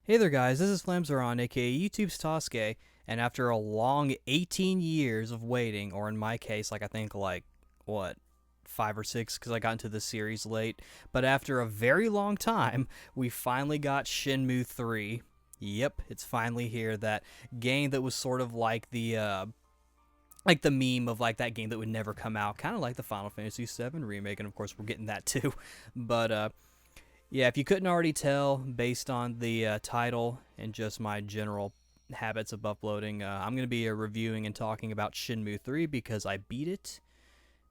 Hey there guys, this is Flamzeron, aka YouTube's Tasuke, and after a long 18 years of waiting, or in my case, I think what, 5 or 6, because I got into the series late, but after a very long time, we finally got Shenmue III. Yep, it's finally here, that game that was sort of like the meme of that game that would never come out, kind of like the Final Fantasy VII remake, and of course we're getting that too, but yeah, if you couldn't already tell based on the title and just my general habits of uploading, I'm going to be reviewing and talking about Shenmue 3 because I beat it.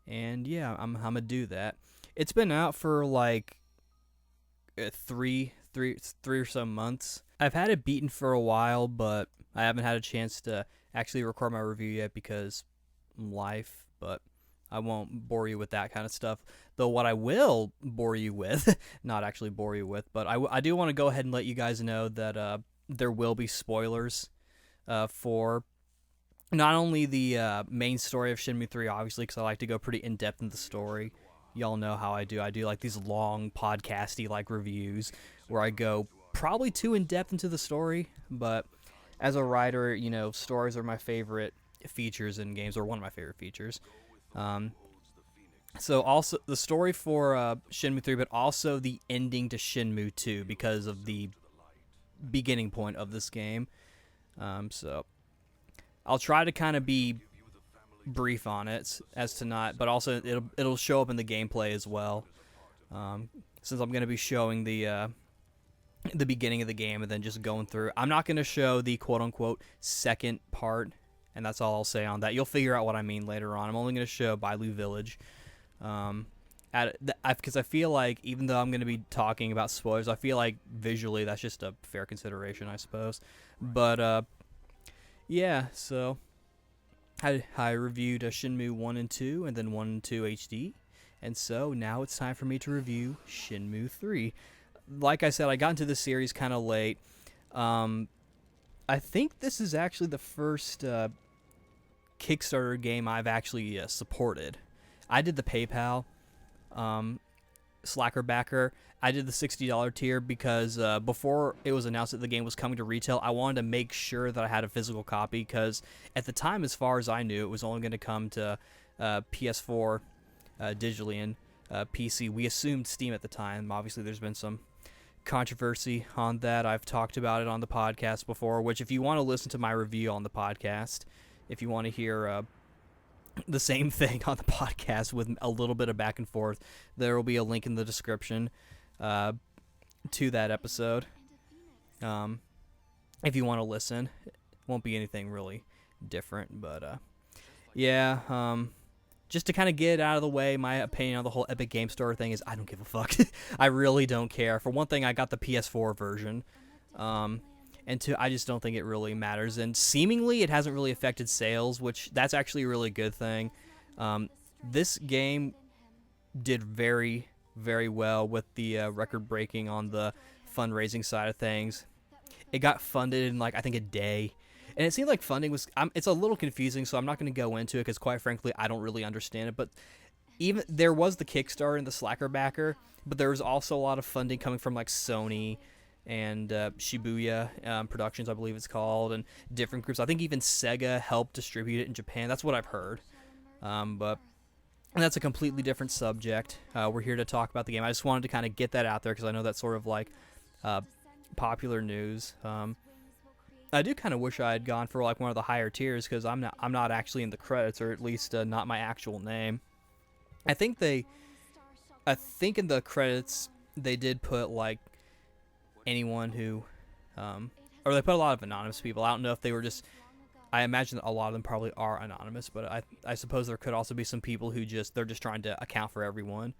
And yeah, I'm going to do that. It's been out for three or so months. I've had it beaten for a while, but I haven't had a chance to actually record my review yet because life, but I won't bore you with that kind of stuff. Though what I will bore you with, not actually bore you with, but I do want to go ahead and let you guys know that there will be spoilers for not only the main story of Shenmue 3, obviously, because I like to go pretty in-depth in the story. Y'all know how I do. I do like these long podcasty reviews where I go probably too in-depth into the story, but as a writer, stories are my favorite features in games, or one of my favorite features. So also the story for Shenmue 3, but also the ending to Shenmue 2 because of the beginning point of this game. So I'll try to kind of be brief on it as to not, but also it'll show up in the gameplay as well. Since I'm going to be showing the beginning of the game and then just going through. I'm not going to show the quote-unquote second part, and that's all I'll say on that. You'll figure out what I mean later on. I'm only going to show Bailu Village. Because I feel like, even though I'm going to be talking about spoilers, I feel like visually that's just a fair consideration, I suppose. But, yeah, so I reviewed Shenmue 1 and 2, and then 1 and 2 HD. And so now it's time for me to review Shenmue 3. Like I said, I got into this series kind of late. I think this is actually the first Kickstarter game I've actually supported. I did the PayPal Slacker backer. I did the $60 tier because before it was announced that the game was coming to retail, I wanted to make sure that I had a physical copy because at the time, as far as I knew, it was only going to come to PS4 digitally and PC. We assumed Steam at the time. Obviously, there's been some controversy on that. I've talked about it on the podcast before, which if you want to listen to my review on the podcast, if you want to hear the same thing on the podcast with a little bit of back and forth, there will be a link in the description to that episode. If you want to listen, it won't be anything really different, but yeah, just to kind of get it out of the way, my opinion on the whole Epic Game Store thing is I don't give a fuck. I really don't care. For one thing, I got the PS4 version. And two, I just don't think it really matters. And seemingly, it hasn't really affected sales, which that's actually a really good thing. This game did very, very well with the record-breaking on the fundraising side of things. It got funded in, I think, a day. And it seemed like funding was... it's a little confusing, so I'm not going to go into it, because quite frankly, I don't really understand it. But even there was the Kickstarter and the Slacker backer, but there was also a lot of funding coming from, Sony and Shibuya Productions, I believe it's called, and different groups. I think even Sega helped distribute it in Japan. That's what I've heard. But that's a completely different subject. We're here to talk about the game. I just wanted to kind of get that out there because I know that's sort of popular news. I do kind of wish I had gone for one of the higher tiers because I'm not actually in the credits, or at least not my actual name. I think in the credits they did put anyone who, or they put a lot of anonymous people. I don't know if they were just, I imagine a lot of them probably are anonymous, but I suppose there could also be some people who they're just trying to account for everyone,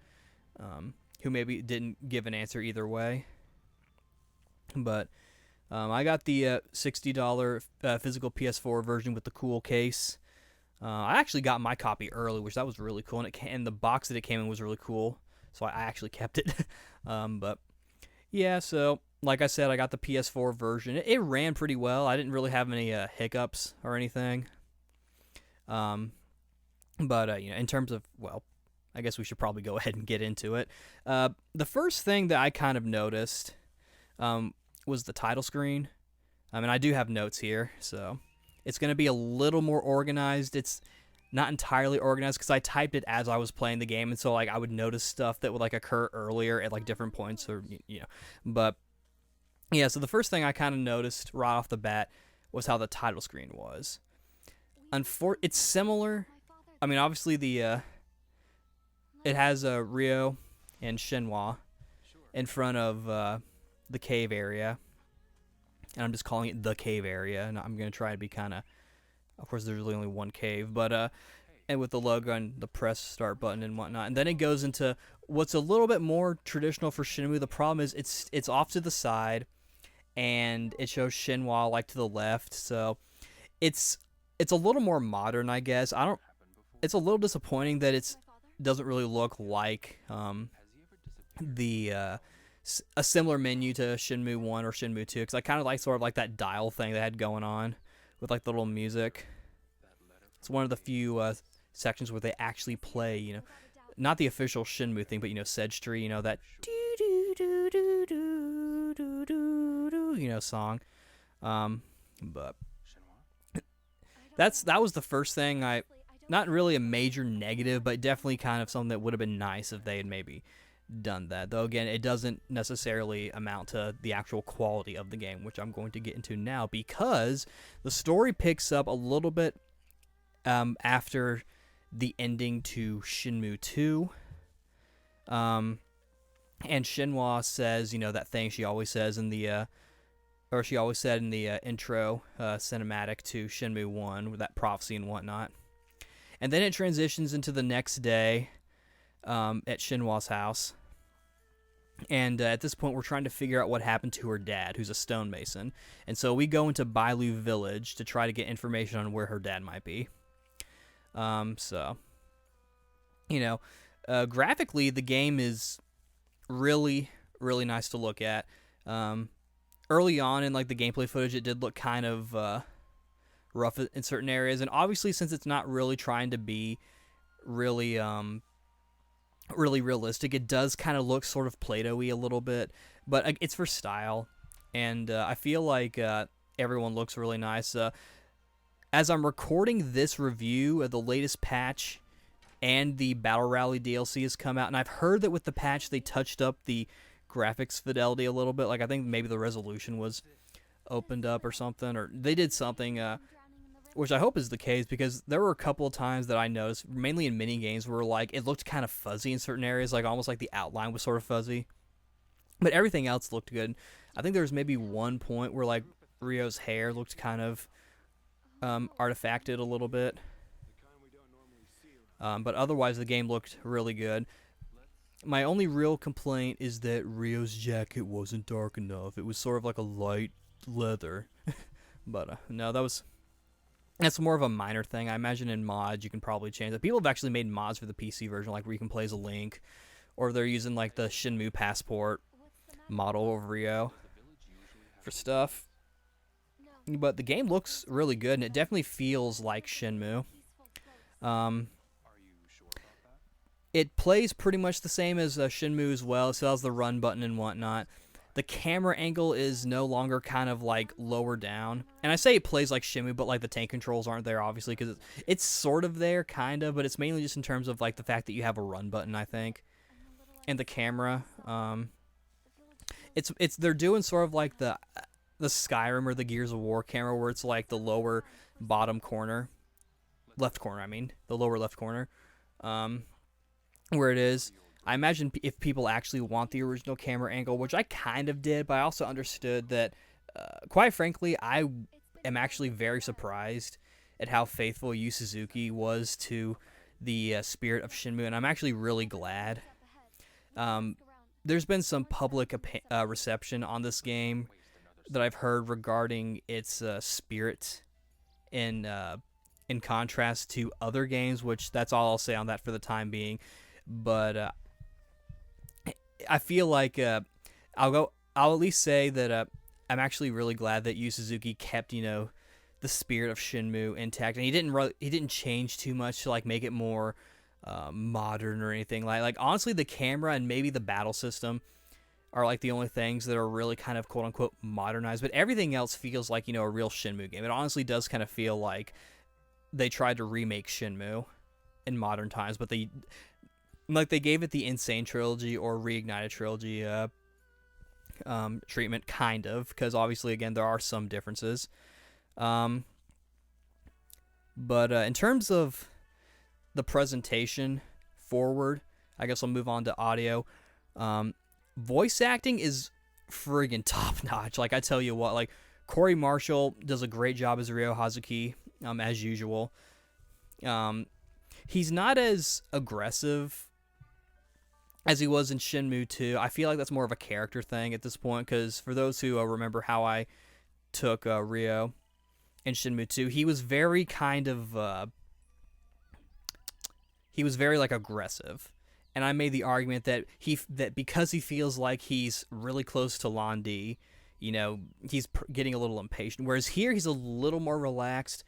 who maybe didn't give an answer either way. But I got the $60 physical PS4 version with the cool case. I actually got my copy early, which that was really cool, and the box that it came in was really cool, so I actually kept it. But yeah, so like I said, I got the PS4 version. It ran pretty well. I didn't really have any hiccups or anything. But in terms of, well, I guess we should probably go ahead and get into it. The first thing that I kind of noticed was the title screen. I mean, I do have notes here, so it's going to be a little more organized. It's not entirely organized because I typed it as I was playing the game, and so like I would notice stuff that would like occur earlier at like different points, or But yeah, so the first thing I kind of noticed right off the bat was how the title screen was. It's similar. I mean, obviously it has Ryo and Shenmue in front of the cave area, and I'm just calling it the cave area, and I'm gonna try to be kind of course there's really only one cave, but and with the logo and the press start button and whatnot, and then it goes into what's a little bit more traditional for Shenmue. The problem is it's off to the side, and it shows Shenmue like to the left, so it's a little more modern, I guess. It's a little disappointing that it doesn't really look like a similar menu to Shenmue 1 or Shenmue 2, because I kind of like sort of like that dial thing they had going on with like the little music. It's one of the few sections where they actually play, not the official Shenmue thing, but Sedge Tree, that do do do do do do do do, song. But that was the first thing not really a major negative, but definitely kind of something that would have been nice if they had maybe done that. Though again, it doesn't necessarily amount to the actual quality of the game, which I'm going to get into now, because the story picks up a little bit after the ending to Shenmue 2. And Shenhua says, that thing she always says in the or she always said in the intro cinematic to Shenmue 1 with that prophecy and whatnot. And then it transitions into the next day at Shenhua's house. And at this point, we're trying to figure out what happened to her dad, who's a stonemason. And so we go into Bailu Village to try to get information on where her dad might be. Graphically, the game is really, really nice to look at. Early on in like the gameplay footage, it did look kind of rough in certain areas, and obviously since it's not really trying to be really really realistic, it does kind of look sort of Play-Doh-y a little bit, but it's for style, and I feel like everyone looks really nice. As I'm recording this review, the latest patch and the Battle Rally DLC has come out, and I've heard that with the patch they touched up the graphics fidelity a little bit. Like I think maybe the resolution was opened up or something, or they did something, which I hope is the case, because there were a couple of times that I noticed, mainly in mini games, where like it looked kind of fuzzy in certain areas, like almost like the outline was sort of fuzzy, but everything else looked good. I think there was maybe one point where like Ryo's hair looked kind of artifacted a little bit, but otherwise the game looked really good. My only real complaint is that Ryo's jacket wasn't dark enough. It was sort of like a light leather. But no, that's more of a minor thing. I imagine in mods you can probably change that. People have actually made mods for the PC version, like where you can play as a Link, or they're using like the Shenmue Passport model of Ryo for stuff. But the game looks really good, and it definitely feels like Shenmue. It plays pretty much the same as Shenmue as well. It still has the run button and whatnot. The camera angle is no longer kind of like lower down. And I say it plays like Shenmue, but like the tank controls aren't there, obviously, because it's sort of there, kind of, but it's mainly just in terms of like the fact that you have a run button, I think. And the camera, they're doing sort of like the Skyrim or the Gears of War camera, where it's like the lower bottom corner, left corner, I mean, the lower left corner, where it is. I imagine if people actually want the original camera angle, which I kind of did, but I also understood that, quite frankly, I am actually very surprised at how faithful Yu Suzuki was to the spirit of Shenmue, and I'm actually really glad. There's been some public reception on this game that I've heard regarding its spirit in contrast to other games, which that's all I'll say on that for the time being. But I feel like I'll at least say that I'm actually really glad that Yu Suzuki kept, the spirit of Shenmue intact, and he didn't change too much to like make it more modern or anything. Like honestly, the camera and maybe the battle system are like the only things that are really kind of quote unquote modernized, but everything else feels like, a real Shenmue game. It honestly does kind of feel like they tried to remake Shenmue in modern times, but they gave it the Insane Trilogy or Reignited Trilogy treatment, kind of, because obviously, again, there are some differences. But in terms of the presentation forward, I guess I'll move on to audio. Voice acting is friggin' top notch. Like, I tell you what, like, Corey Marshall does a great job as Ryo Hazuki, as usual. He's not as aggressive as he was in Shenmue 2. I feel like that's more of a character thing at this point, because for those who remember how I took Ryo in Shenmue 2, he was very kind of he was very like aggressive, and I made the argument that because he feels like he's really close to Lan Di, he's getting a little impatient. Whereas here he's a little more relaxed,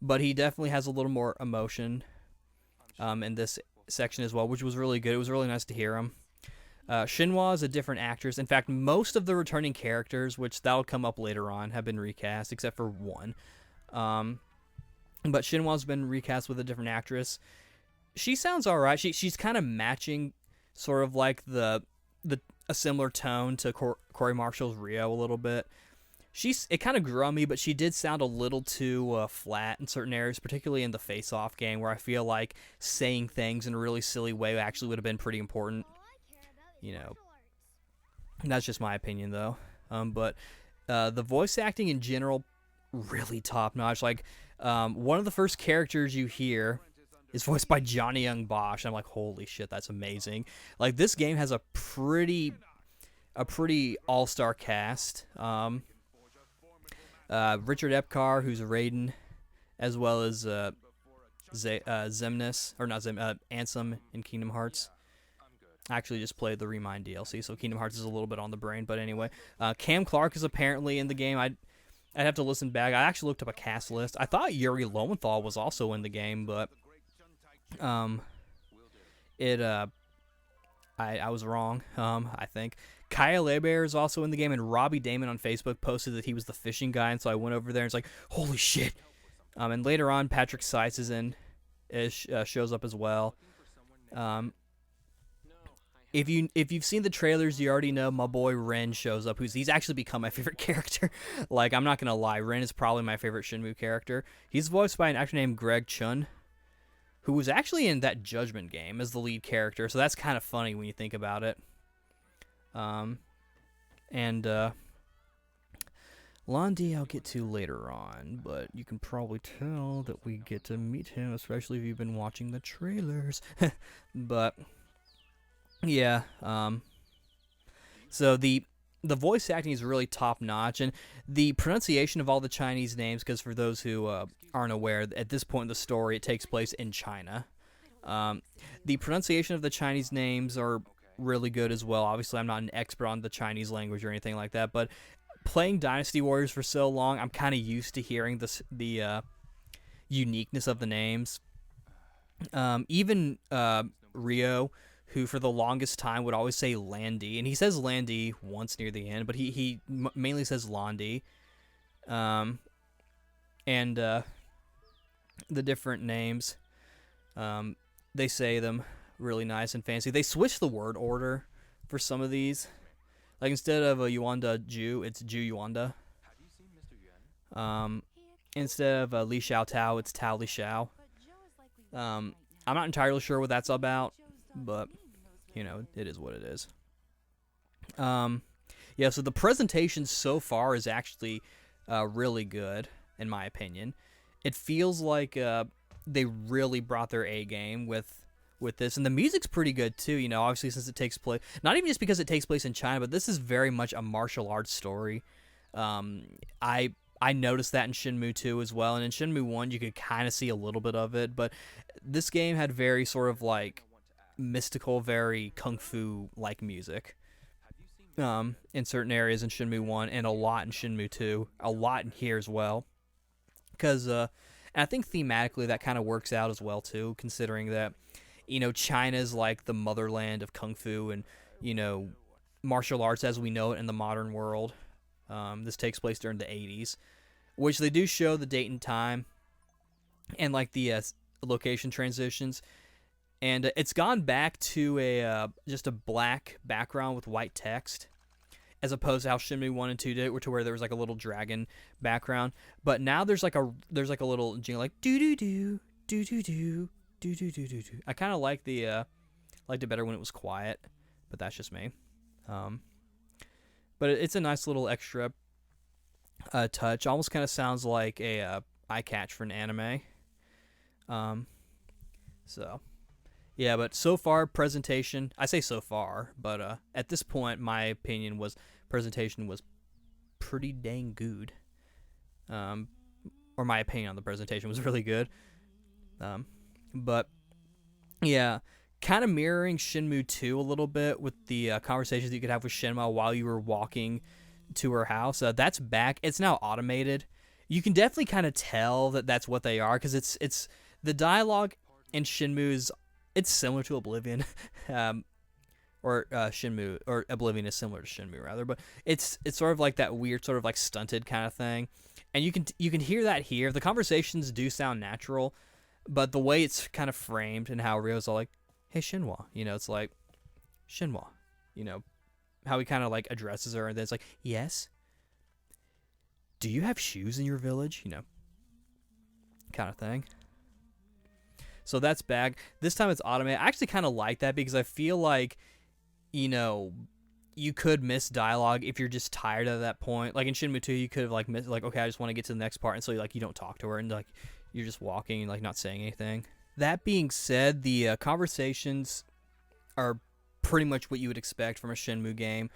but he definitely has a little more emotion in this section as well, which was really good. It was really nice to hear him. Shinhwa is a different actress. In fact, most of the returning characters, which that'll come up later on, have been recast, except for one. But Shinhwa's been recast with a different actress. She sounds all right. She's kind of matching sort of like a similar tone to Corey Marshall's Ryo a little bit. It kind of grew on me, but she did sound a little too flat in certain areas, particularly in the face-off game, where I feel like saying things in a really silly way actually would have been pretty important. That's just my opinion, though. But the voice acting in general, really top-notch. Like, one of the first characters you hear is voiced by Johnny Young Bosch. I'm like, holy shit, that's amazing. Like, this game has a pretty all-star cast. Richard Epcar, who's Raiden, as well as Zemnis, or not Ansem in Kingdom Hearts. I actually just played the Remind DLC, so Kingdom Hearts is a little bit on the brain, but anyway. Cam Clark is apparently in the game. I'd have to listen back. I actually looked up a cast list. I thought Yuri Lowenthal was also in the game, but I was wrong, I think. Kaya LeBear is also in the game, and Robbie Damon on Facebook posted that he was the fishing guy, and so I went over there and it's like, holy shit. And later on, Patrick Seiss shows up as well. If you've seen the trailers, you already know my boy Ren shows up. He's actually become my favorite character. Like, I'm not gonna lie, Ren is probably my favorite Shenmue character. He's voiced by an actor named Greg Chun, who was actually in that Judgment game as the lead character. So that's kind of funny when you think about it. Lan Di I'll get to later on, but you can probably tell that we get to meet him, especially if you've been watching the trailers. But yeah, so the voice acting is really top notch, and the pronunciation of all the Chinese names, because for those who aren't aware, at this point in the story, it takes place in China. The pronunciation of the Chinese names are really good as well. Obviously, I'm not an expert on the Chinese language or anything like that, but playing Dynasty Warriors for so long, I'm kind of used to hearing the uniqueness of the names. Even Ryo, who for the longest time would always say Lan Di, and he says Lan Di once near the end, but he mainly says Lan Di. And the different names, they say them really nice and fancy. They switch the word order for some of these. Like, instead of a Yuanda Ju, it's Ju Yuanda. Instead of Li Xiao Tao, it's Tao Li Xiao. I'm not entirely sure what that's about, but, it is what it is. Yeah, so the presentation so far is actually really good, in my opinion. It feels like they really brought their A game with this, and the music's pretty good too. Obviously, since it takes place, not even just because it takes place in China, but this is very much a martial arts story. I noticed that in Shenmue 2 as well, and in Shenmue 1 you could kind of see a little bit of it, but this game had very sort of like mystical, very kung fu like music in certain areas in Shenmue 1, and a lot in Shenmue 2, a lot in here as well, because and I think thematically that kind of works out as well too, considering that China's like the motherland of kung fu, and martial arts as we know it in the modern world. This takes place during the 80s, which they do show the date and time and like the location transitions. And it's gone back to a just a black background with white text, as opposed to how Shenmue 1 and 2 did it, to where there was like a little dragon background. But now there's like a little jingle like do do do do do do do do do do. I kind of like liked it better when it was quiet, but that's just me. But it's a nice little extra touch. Almost kind of sounds like a eye catch for an anime. So yeah, but so far presentation. I say so far, but at this point, my opinion was presentation was pretty dang good. Or my opinion on the presentation was really good. But yeah, kind of mirroring Shenmue 2 a little bit with the conversations that you could have with Shenmue while you were walking to her house. That's back. It's now automated. You can definitely kind of tell that that's what they are, because it's the dialogue in Shenmue's. It's similar to Oblivion, or Shenmue, or Oblivion is similar to Shenmue rather, but it's sort of like that weird sort of like stunted kind of thing, and you can hear that here. The conversations do sound natural, but the way it's kind of framed and how Ryo's all like, "Hey Shenhua," it's like, "Shenhua," how he kind of like addresses her, and then it's like, "Yes, do you have shoes in your village?" Kind of thing. So that's bad. This time it's automated. I actually kind of like that, because I feel like, you could miss dialogue if you're just tired at that point. Like in Shenmue 2, you could have like missed, like, okay, I just want to get to the next part, and so you don't talk to her, and like you're just walking and like not saying anything. That being said, the conversations are pretty much what you would expect from a Shenmue game.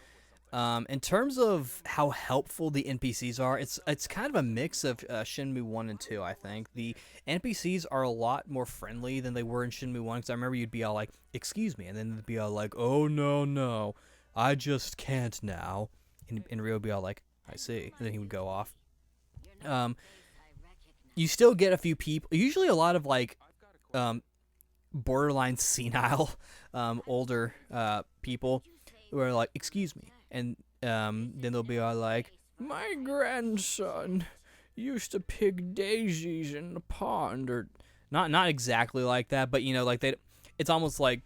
In terms of how helpful the NPCs are, it's kind of a mix of Shenmue 1 and 2, I think. The NPCs are a lot more friendly than they were in Shenmue 1, because I remember you'd be all like, "Excuse me," and then they'd be all like, "Oh, no, I just can't now." And Ryo would be all like, "I see," and then he would go off. You still get a few people, usually a lot of like borderline senile older people who are like, "Excuse me." And then they'll be all like, "My grandson used to pick daisies in the pond," or not exactly like that, but it's almost like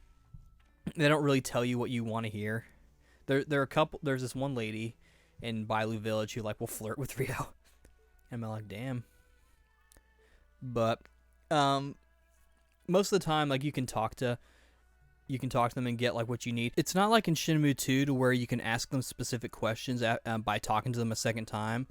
they don't really tell you what you want to hear. There are a couple. There's this one lady in Bailu Village who like will flirt with Ryo, and I'm like, damn. But most of the time, like you can talk to them and get like what you need. It's not like in Shenmue 2 to where you can ask them specific questions by talking to them a second time,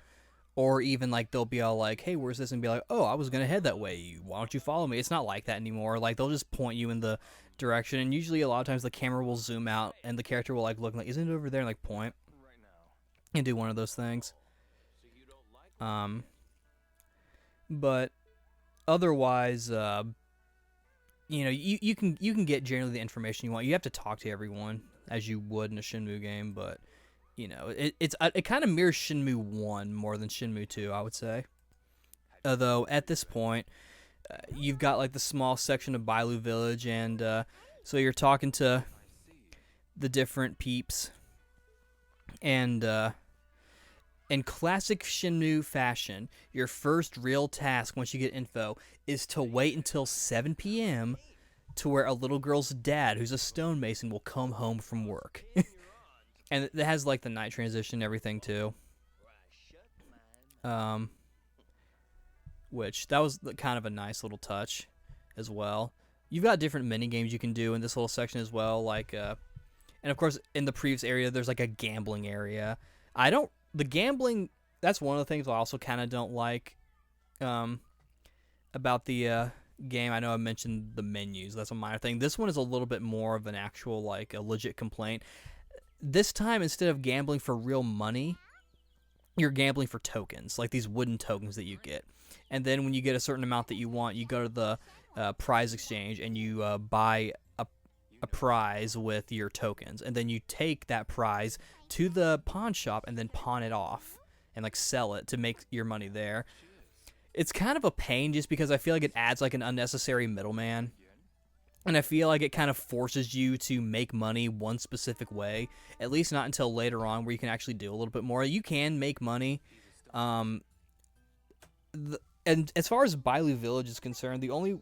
or even like they'll be all like, "Hey, where's this?" and be like, "Oh, I was gonna head that way. Why don't you follow me?" It's not like that anymore. Like they'll just point you in the direction, and usually a lot of times the camera will zoom out and the character will like look like, "Isn't it over there?" and like point and do one of those things. But otherwise, you can get generally the information you want. You have to talk to everyone as you would in a Shenmue game, but it kind of mirrors Shenmue 1 more than Shenmue 2, I would say. Although at this point, you've got like the small section of Bailu Village, and so you're talking to the different peeps, and in classic Shenmue fashion, your first real task once you get info is to wait until 7 p.m. to where a little girl's dad, who's a stonemason, will come home from work. And it has like the night transition and everything too. Which that was kind of a nice little touch as well. You've got different mini games you can do in this little section as well, like and of course in the previous area there's like a gambling area. The gambling, that's one of the things I also kind of don't like about the game. I know I mentioned the menus. That's a minor thing. This one is a little bit more of an actual, like, a legit complaint. This time, instead of gambling for real money, you're gambling for tokens, like these wooden tokens that you get. And then when you get a certain amount that you want, you go to the prize exchange and you buy a prize with your tokens, and then you take that prize to the pawn shop and then pawn it off and like sell it to make your money there. It's kind of a pain just because I feel like it adds like an unnecessary middleman And I feel like it kind of forces you to make money one specific way, at least not until later on where you can actually do a little bit more. You can make money. Um, and as far as Bailu Village is concerned, the only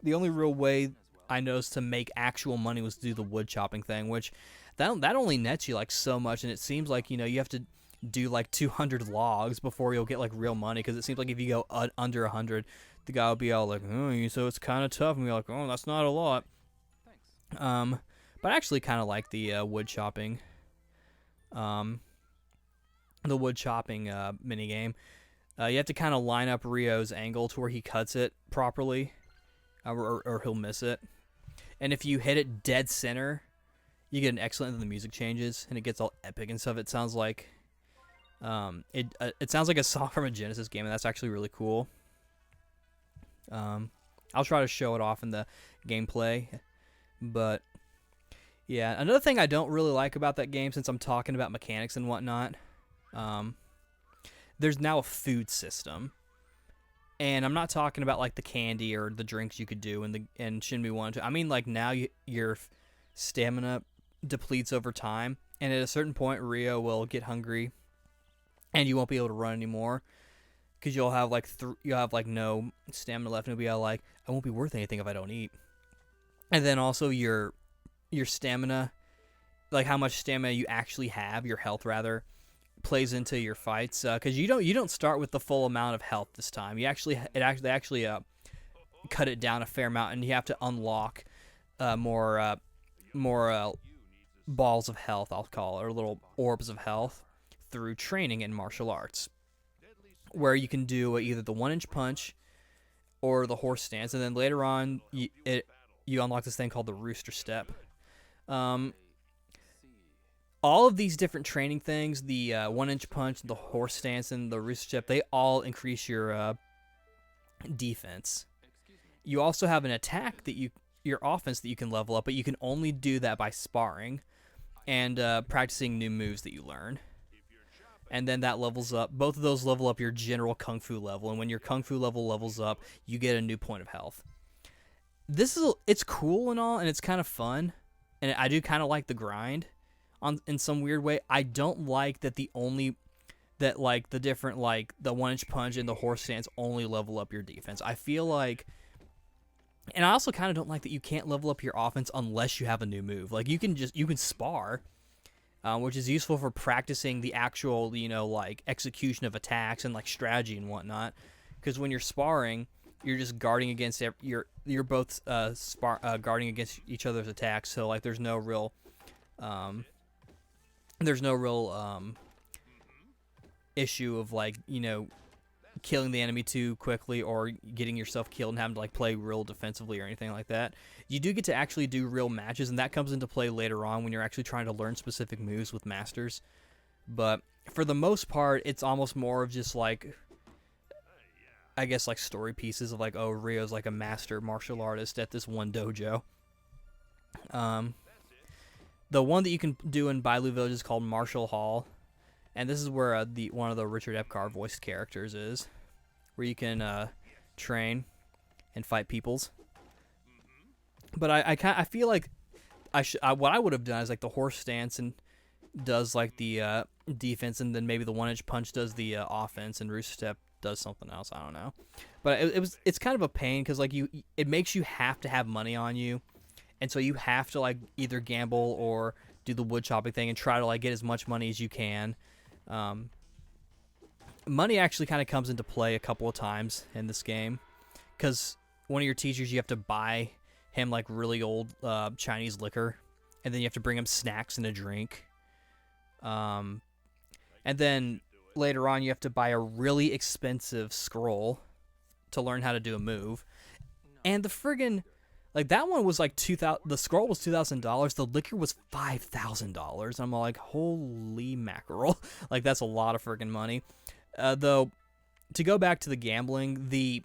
real way I noticed to make actual money was to do the wood chopping thing, which that only nets you like so much, and it seems like you have to do like 200 logs before you'll get like real money, because it seems like if you go under 100, the guy will be all like, oh, so it's kind of tough, and be like, oh, that's not a lot. But I actually kind of like the wood chopping, mini game. You have to kind of line up Rio's angle to where he cuts it properly, or he'll miss it. And if you hit it dead center, you get an excellent, and the music changes, and it gets all epic and stuff. It sounds like, it sounds like a song from a Genesis game, and that's actually really cool. I'll try to show it off in the gameplay, but yeah, another thing I don't really like about that game, since I'm talking about mechanics and whatnot, there's now a food system. And I'm not talking about like the candy or the drinks you could do in Shenmue 1 and 2. I mean, like, now your stamina depletes over time, and at a certain point Rio will get hungry and you won't be able to run anymore, because you'll have like no stamina left, and it'll be like, I won't be worth anything if I don't eat. And then also your stamina, like how much stamina you actually have, your health rather, plays into your fights, because you don't start with the full amount of health this time. They actually cut it down a fair amount, and you have to unlock more balls of health, I'll call it, or little orbs of health, through training in martial arts, where you can do either the 1-inch punch or the horse stance, and then later on you unlock this thing called the rooster step. All of these different training things, the 1-inch punch, the horse stance, and the rooster step, they all increase your defense. You also have an attack your offense that you can level up, but you can only do that by sparring and practicing new moves that you learn. And then that levels up. Both of those level up your general Kung Fu level, and when your Kung Fu level levels up, you get a new point of health. It's cool and all, and it's kind of fun, and I do kind of like the grind. In some weird way, I don't like that the different, like the 1-inch punch and the horse stance only level up your defense. I feel like, and I also kind of don't like that you can't level up your offense unless you have a new move. Like you can spar, which is useful for practicing the actual like execution of attacks and like strategy and whatnot. Because when you're sparring, you're just guarding against you're both guarding against each other's attacks. So like there's no real issue of like killing the enemy too quickly or getting yourself killed and having to like play real defensively or anything like that. You do get to actually do real matches, and that comes into play later on when you're actually trying to learn specific moves with masters. But for the most part, it's almost more of just like, I guess, like story pieces of like, oh, Rio's like a master martial artist at this one dojo. The one that you can do in Bailu Village is called Martial Hall, and this is where one of the Richard Epcar voiced characters is, where you can train and fight peoples. But I feel like what I would have done is like the horse stance and does like the defense, and then maybe the 1-inch punch does the offense, and rooster step does something else. I don't know, but it's kind of a pain, because like it makes you have to have money on you. And so you have to like either gamble or do the wood chopping thing and try to like get as much money as you can. Money actually kind of comes into play a couple of times in this game, because one of your teachers, you have to buy him like really old Chinese liquor, and then you have to bring him snacks and a drink. And then later on you have to buy a really expensive scroll to learn how to do a move. And the friggin', like, that one was like $2,000. The scroll was $2,000. The liquor was $5,000. I'm like, holy mackerel! Like, that's a lot of friggin' money. Though, to go back to the gambling, the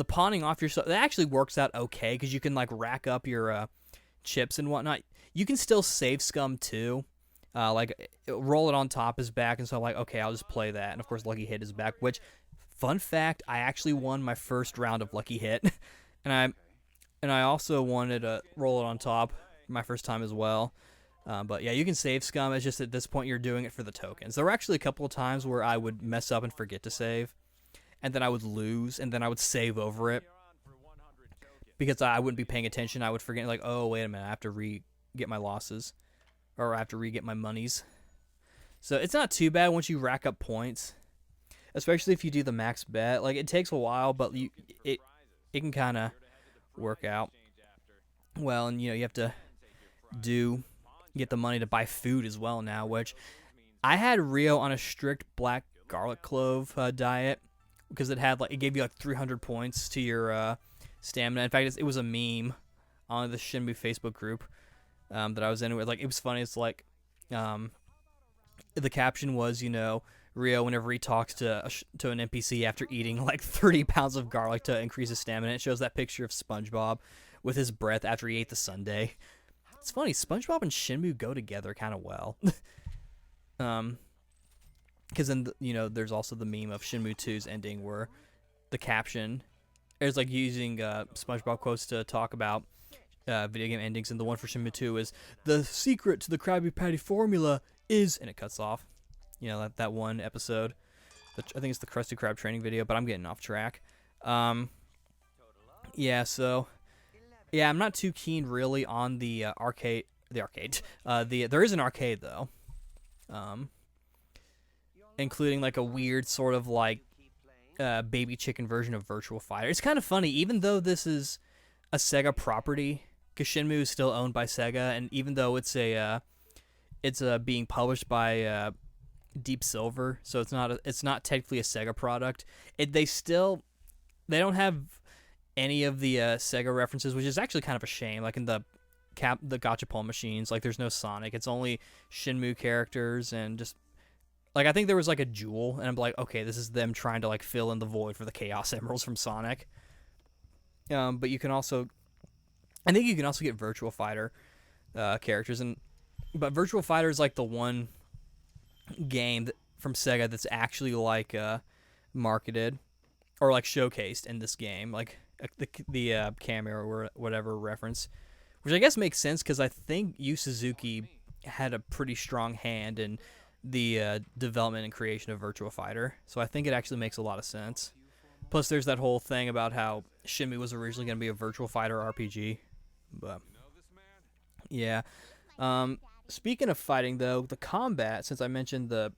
pawning off your stuff, that actually works out okay, because you can like rack up your chips and whatnot. You can still save scum too. Like, roll it on top is back, and so I'm like, okay, I'll just play that. And of course, Lucky Hit is back. Which, fun fact, I actually won my first round of Lucky Hit, and And I also wanted to roll it on top my first time as well. But yeah, you can save scum. It's just at this point you're doing it for the tokens. There were actually a couple of times where I would mess up and forget to save, and then I would lose, and then I would save over it because I wouldn't be paying attention. I would forget, like, oh, wait a minute, I have to re-get my losses, or I have to re-get my monies. So it's not too bad once you rack up points, especially if you do the max bet. Like, it takes a while, but it can kind of work out well, and you have to get the money to buy food as well now, which I had Rio on a strict black garlic clove diet because it gave you like 300 points to your stamina. In fact, it was a meme on the Shenmue Facebook group that I was in with. Like, it was funny. It's like the caption was, Rio, whenever he talks to an NPC after eating like 30 pounds of garlic to increase his stamina, it shows that picture of SpongeBob with his breath after he ate the sundae. It's funny, SpongeBob and Shenmue go together kind of well. Because then, there's also the meme of Shenmue 2's ending where the caption is like using SpongeBob quotes to talk about video game endings, and the one for Shenmue 2 is, the secret to the Krabby Patty formula is, and it cuts off. That one episode. I think it's the Krusty Krab training video, but I'm getting off track. Yeah, so... Yeah, I'm not too keen really on the arcade. There is an arcade though, including like a weird sort of like baby chicken version of Virtual Fighter. It's kind of funny, even though this is a Sega property, because Shenmue is still owned by Sega, and even though it's being published by Deep Silver, so it's not technically a Sega product. They don't have any of the Sega references, which is actually kind of a shame. Like in the gachapon machines, like there's no Sonic. It's only Shenmue characters, and just like I think there was like a jewel, and I'm like, okay, this is them trying to like fill in the void for the Chaos Emeralds from Sonic. But I think you can also get Virtual Fighter characters, but Virtual Fighter is like the one game from Sega that's actually like marketed or like showcased in this game, like the cameo or whatever reference, which I guess makes sense because I think Yu Suzuki had a pretty strong hand in the development and creation of Virtua Fighter, so I think it actually makes a lot of sense. Plus, there's that whole thing about how Shenmue was originally going to be a Virtua Fighter RPG, but yeah. Speaking of fighting, though, the combat, since I mentioned the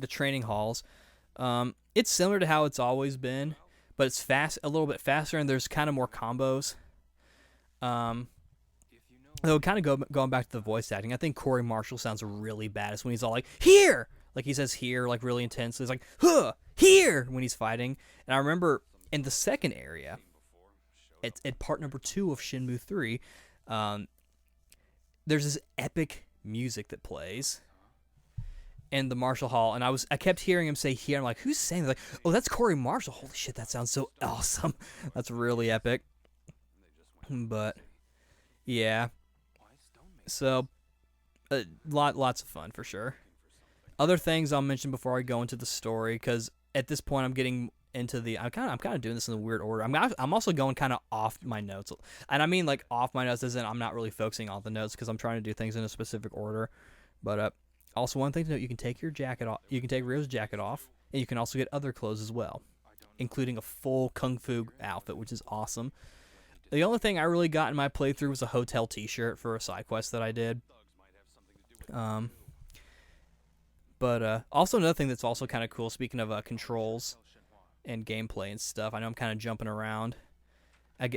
training halls, it's similar to how it's always been, but it's a little bit faster, and there's kind of more combos. Though kind of going back to the voice acting, I think Corey Marshall sounds really bad. It's when he's all like, here! Like he says here, like really intensely. It's like, huh! Here! When he's fighting. And I remember in the second area, at part number 2 of Shenmue 3, there's this epic music that plays in the Marshall Hall, and I kept hearing him say here. I'm like, who's saying that? Like, oh, that's Corey Marshall. Holy shit, that sounds so awesome. That's really epic. But yeah, so lots of fun for sure. Other things I'll mention before I go into the story, because at this point I'm getting into I'm kind of doing this in a weird order. I'm also going kind of off my notes, and I mean like off my notes isn't I'm not really focusing on the notes because I'm trying to do things in a specific order. But also one thing to note, you can take your jacket off. You can take Rio's jacket off, and you can also get other clothes as well, including a full kung fu outfit, which is awesome. The only thing I really got in my playthrough was a hotel T-shirt for a side quest that I did. But also another thing that's also kind of cool, speaking of controls and gameplay and stuff, I know I'm kind of jumping around.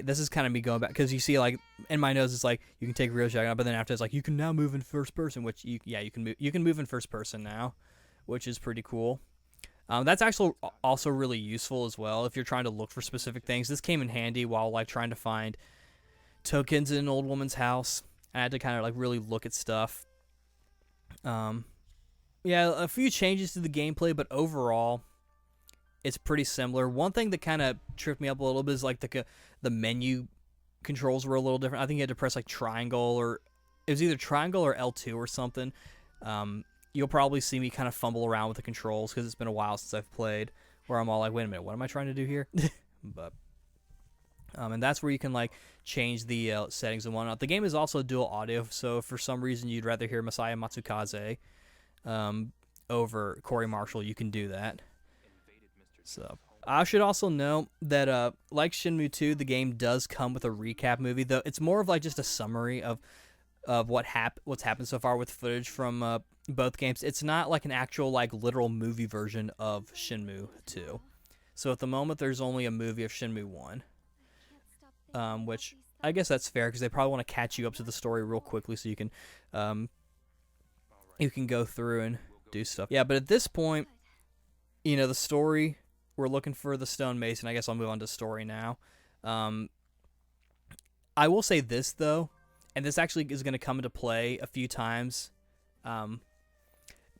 This is kind of me going back, because you see, like, in my notes, it's like, you can take Rio's jacket off, but then after it's like, you can now move in first person, which, you can move in first person now, which is pretty cool. That's actually also really useful as well if you're trying to look for specific things. This came in handy while, like, trying to find tokens in an old woman's house. I had to kind of, like, really look at stuff. Yeah, a few changes to the gameplay, but overall, it's pretty similar. One thing that kind of tripped me up a little bit is like the menu controls were a little different. I think you had to press like triangle, or it was either triangle or L2 or something. You'll probably see me kind of fumble around with the controls because it's been a while since I've played, where I'm all like, wait a minute, what am I trying to do here? But And that's where you can like change the settings and whatnot. The game is also dual audio, so if for some reason you'd rather hear Masaya Matsukaze over Corey Marshall, you can do that. So I should also note that like Shenmue 2, the game does come with a recap movie, though it's more of like just a summary of what's happened so far with footage from both games. It's not like an actual like literal movie version of Shenmue 2. So at the moment, there's only a movie of Shenmue 1, which I guess that's fair because they probably want to catch you up to the story real quickly so you can go through and do stuff. Yeah, but at this point, the story, we're looking for the stonemason. I guess I'll move on to story now. I will say this, though, and this actually is going to come into play a few times, but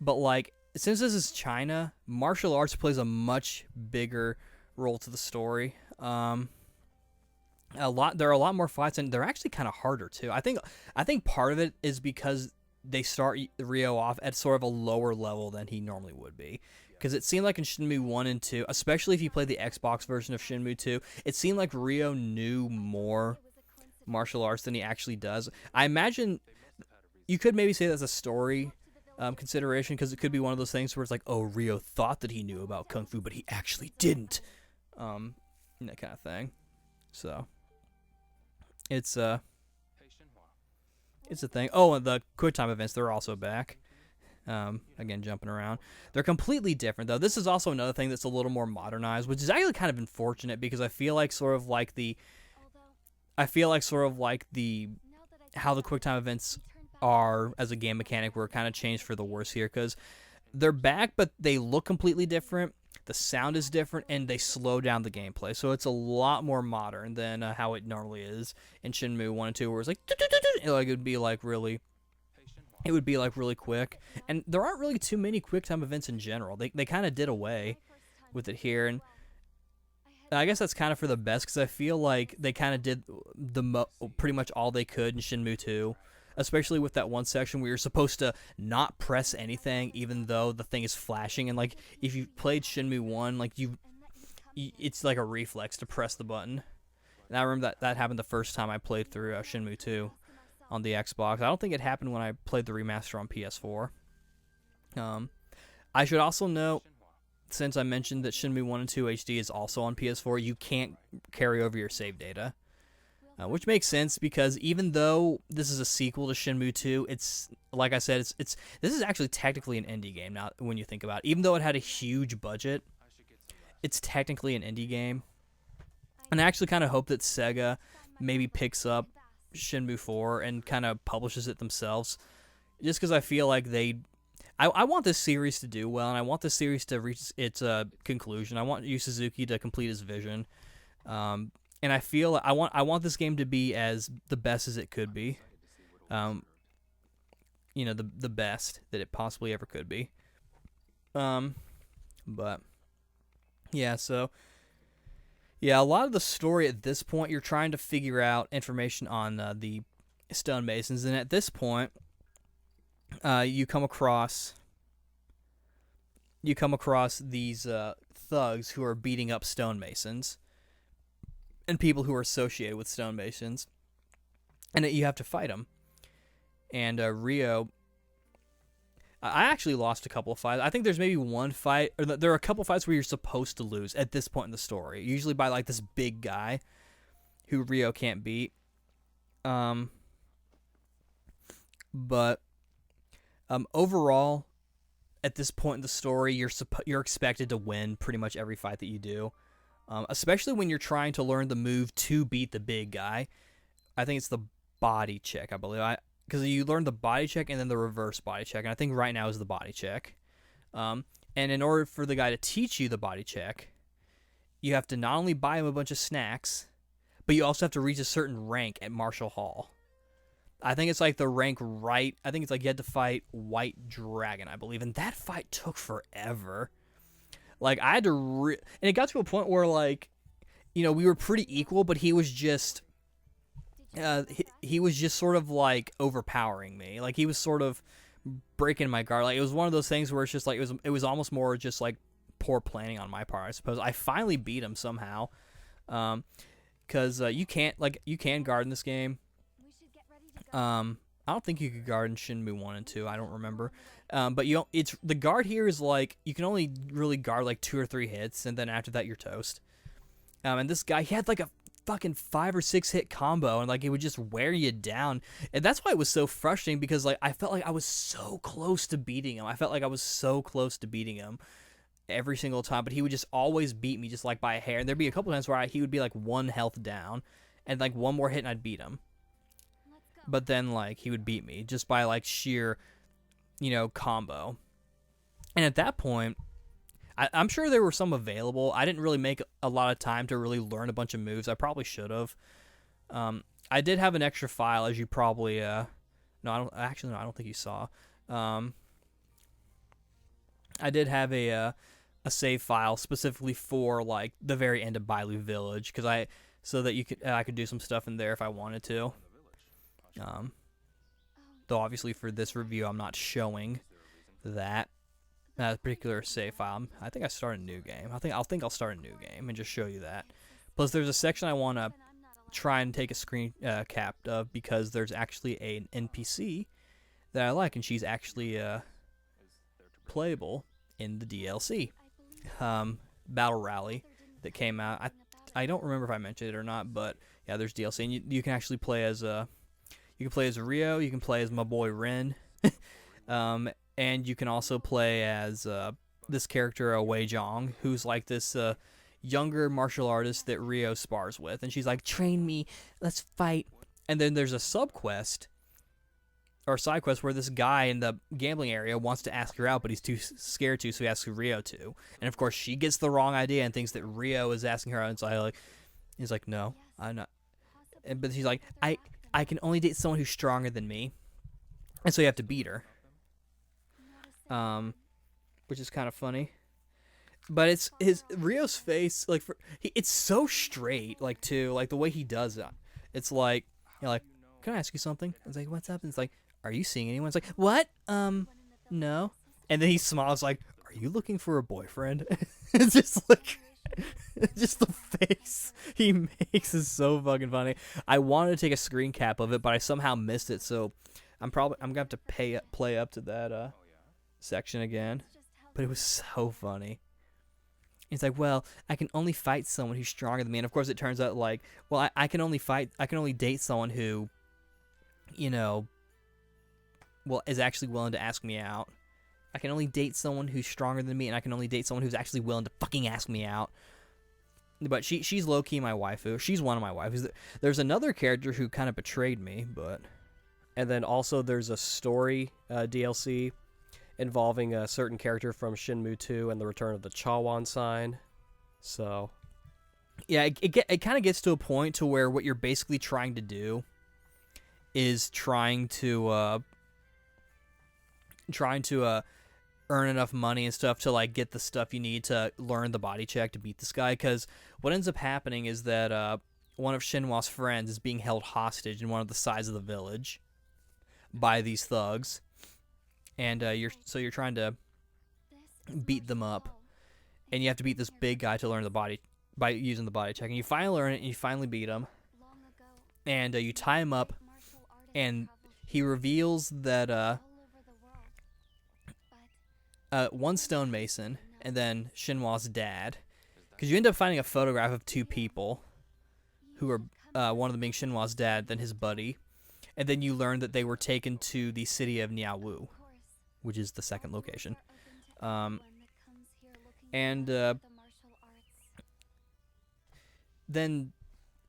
like, since this is China, martial arts plays a much bigger role to the story. There are a lot more fights, and they're actually kind of harder too. I think part of it is because they start Ryo off at sort of a lower level than he normally would be. Because it seemed like in Shenmue 1 and 2, especially if you play the Xbox version of Shenmue 2, it seemed like Ryo knew more martial arts than he actually does. I imagine you could maybe say that's a story consideration, because it could be one of those things where it's like, oh, Ryo thought that he knew about Kung Fu, but he actually didn't. That kind of thing. So it's a thing. Oh, and the QuickTime events, they're also back. Again, jumping around. They're completely different, though. This is also another thing that's a little more modernized, which is actually kind of unfortunate, because I feel like sort of like how the QuickTime events are as a game mechanic were kind of changed for the worse here, because they're back, but they look completely different. The sound is different, and they slow down the gameplay, so it's a lot more modern than how it normally is in Shenmue 1 and 2, where it's like, it would be like really quick, and there aren't really too many QuickTime events in general. They kind of did away with it here, and I guess that's kind of for the best, because I feel like they kind of did pretty much all they could in Shenmue 2, especially with that one section where you're supposed to not press anything even though the thing is flashing, and like if you played Shenmue 1, like it's like a reflex to press the button. And I remember that happened the first time I played through Shenmue 2 on the Xbox. I don't think it happened when I played the remaster on PS4. I should also note, since I mentioned that Shenmue 1 and 2 HD is also on PS4, you can't carry over your save data. Which makes sense, because even though this is a sequel to Shenmue 2, it's like I said, this is actually technically an indie game now when you think about it. Even though it had a huge budget, it's technically an indie game. And I actually kind of hope that Sega maybe picks up Shenmue 4 and kind of publishes it themselves, just because I feel like I want this series to do well, and I want this series to reach its conclusion. I want Yu Suzuki to complete his vision. And I feel like I want this game to be as the best as it could be, the best that it possibly ever could be. But yeah, so yeah, a lot of the story at this point, you're trying to figure out information on the stonemasons, and at this point, you come across these thugs who are beating up stonemasons and people who are associated with stonemasons, and you have to fight them. And Ryo, I actually lost a couple of fights. I think there's maybe one fight, or there are a couple of fights where you're supposed to lose at this point in the story, usually by like this big guy who Ryo can't beat. But overall, at this point in the story, you're expected to win pretty much every fight that you do. Especially when you're trying to learn the move to beat the big guy. I think it's the body check, I believe. Because you learn the body check and then the reverse body check. And I think right now is the body check. And in order for the guy to teach you the body check, you have to not only buy him a bunch of snacks, but you also have to reach a certain rank at Martial Hall. I think it's like the rank right. I think it's like you had to fight White Dragon, I believe. And that fight took forever. Like, I had to and it got to a point where, like, we were pretty equal, but he was just sort of, like, overpowering me. Like, he was sort of breaking my guard. Like, it was one of those things where it's just, like, it was almost more just, like, poor planning on my part, I suppose. I finally beat him somehow. because you can guard in this game. I don't think you could guard in Shenmue 1 and 2. I don't remember. But it's the guard here is like you can only really guard like 2 or 3 hits, and then after that you're toast. And this guy, he had like a fucking 5 or 6 hit combo, and like it would just wear you down. And that's why it was so frustrating, because like I felt like I was so close to beating him. Every single time, but he would just always beat me just like by a hair. And there'd be a couple times where he would be like 1 health down, and like one more hit and I'd beat him. But then like he would beat me just by like sheer, combo. And at that point, I'm sure there were some available. I didn't really make a lot of time to really learn a bunch of moves. I probably should have. I did have an extra file, as you probably no, I don't think you saw. I did have a save file specifically for like the very end of Bailu Village, so that I could do some stuff in there if I wanted to. Though obviously for this review I'm not showing that particular save file. I think I start a new game. I think I'll start a new game and just show you that. Plus there's a section I want to try and take a screen cap of, because there's actually an NPC that I like, and she's actually playable in the DLC Battle Rally that came out. I don't remember if I mentioned it or not, but yeah, there's DLC, and you can actually play as Rio, you can play as my boy Ren, and you can also play as this character Wei Zhong, who's like this younger martial artist that Rio spars with, and she's like, train me, let's fight. And then there's a sub-quest or side quest where this guy in the gambling area wants to ask her out, but he's too scared to, so he asks Rio to. And of course, she gets the wrong idea and thinks that Rio is asking her out. And so he's like, no, I'm not. But she's like, I can only date someone who's stronger than me, and so you have to beat her. Which is kind of funny. But it's Rio's face, like it's so straight, like too, like the way he does it. It's like, like, can I ask you something? It's like, what's up? And it's like, are you seeing anyone? It's like, what? No. And then he smiles like, are you looking for a boyfriend? It's just like, just the face he makes is so fucking funny. I wanted to take a screen cap of it, but I somehow missed it, so I'm gonna have to play up to that section again. But it was so funny. It's like, well, I can only fight someone who's stronger than me. And of course it turns out like, well, I can only date someone who, well, is actually willing to ask me out. I can only date someone who's stronger than me, and I can only date someone who's actually willing to fucking ask me out. But she's low-key my waifu. She's one of my waifus. There's another character who kind of betrayed me, but... And then also there's a story DLC involving a certain character from Shenmue 2 and the return of the Chawan sign. So... Yeah, it kind of gets to a point to where what you're basically trying to do is trying to earn enough money and stuff to like get the stuff you need to learn the body check to beat this guy. Because what ends up happening is that one of Shenhua's friends is being held hostage in one of the sides of the village by these thugs, and you're trying to beat them up, and you have to beat this big guy to learn the body by using the body check. And you finally learn it, and you finally beat him, and you tie him up, and he reveals that one stonemason and then Shenhua's dad, because you end up finding a photograph of 2 people who are one of them being Shenhua's dad, then his buddy, and then you learn that they were taken to the city of Niaowu, which is the second location. Then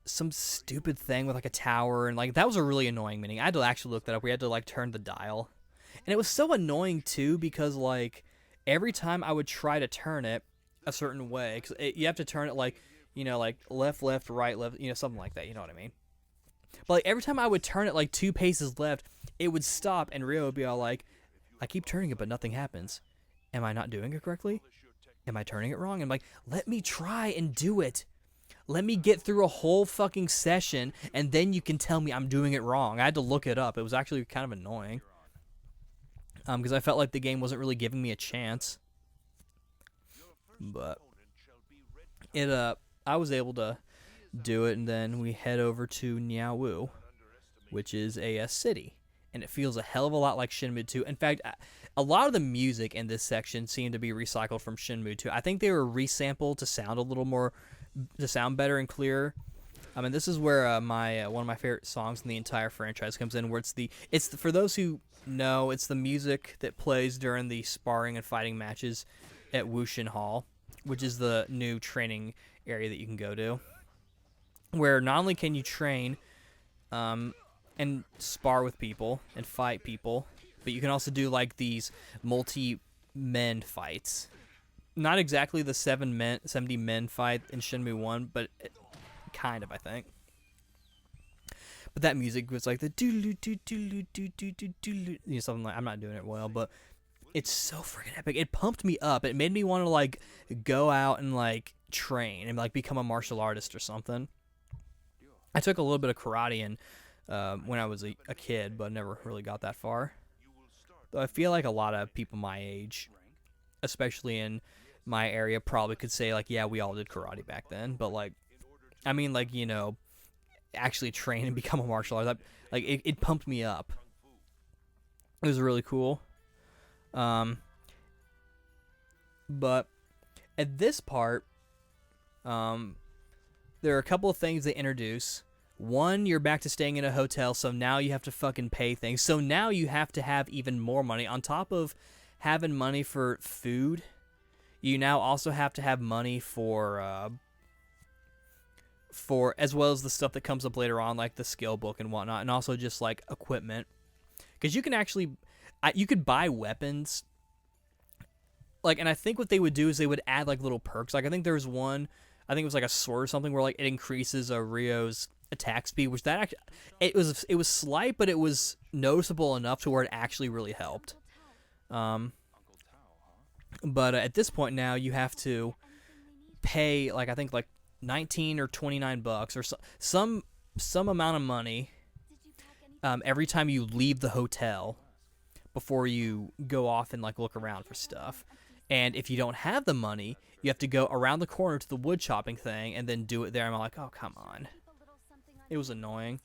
some stupid thing with like a tower, and like that was a really annoying meeting. I had to actually look that up. We had to like turn the dial, and it was so annoying too, because like every time I would try to turn it a certain way, because you have to turn it like, like left, right, left, something like that, you know what I mean? But like every time I would turn it like 2 paces left, it would stop, and Rio would be all like, I keep turning it but nothing happens. Am I not doing it correctly? Am I turning it wrong? And I'm like, let me try and do it. Let me get through a whole fucking session, and then you can tell me I'm doing it wrong. I had to look it up. It was actually kind of annoying. Because I felt like the game wasn't really giving me a chance. But I was able to do it, and then we head over to Niaowu, which is a city. And it feels a hell of a lot like Shenmue 2. In fact, a lot of the music in this section seemed to be recycled from Shenmue 2. I think they were resampled to sound a little more, to sound better and clearer. I mean, this is where my one of my favorite songs in the entire franchise comes in, where it's for those who know, it's the music that plays during the sparring and fighting matches at Wushin Hall, which is the new training area that you can go to, where not only can you train and spar with people and fight people, but you can also do like these multi-men fights. Not exactly the 70 men fight in Shenmue 1, but kind of, I think. But that music was like the something like, I'm not doing it well, but it's so freaking epic. It pumped me up. It made me want to like go out and like train and like become a martial artist or something. I took a little bit of karate when I was a kid, but never really got that far. Though I feel like a lot of people my age, especially in my area, probably could say like, yeah, we all did karate back then. But like, I mean, like, you know, actually train and become a martial artist. Like, it pumped me up. It was really cool. But at this part, there are a couple of things they introduce. One, you're back to staying in a hotel, so now you have to fucking pay things. So now you have to have even more money. On top of having money for food, you now also have to have money for as well as the stuff that comes up later on, like the skill book and whatnot, and also just like equipment. Because you can actually, you could buy weapons. Like, and I think what they would do is they would add like little perks. Like, I think there was one, I think it was like a sword or something where like it increases Rio's attack speed, which that actually, it was slight, but it was noticeable enough to where it actually really helped. But at this point now, you have to pay like, I think like 19 or 29 bucks or some amount of money every time you leave the hotel before you go off and like look around for stuff. And if you don't have the money, you have to go around the corner to the wood chopping thing and then do it there. I'm like, oh, come on. It was annoying.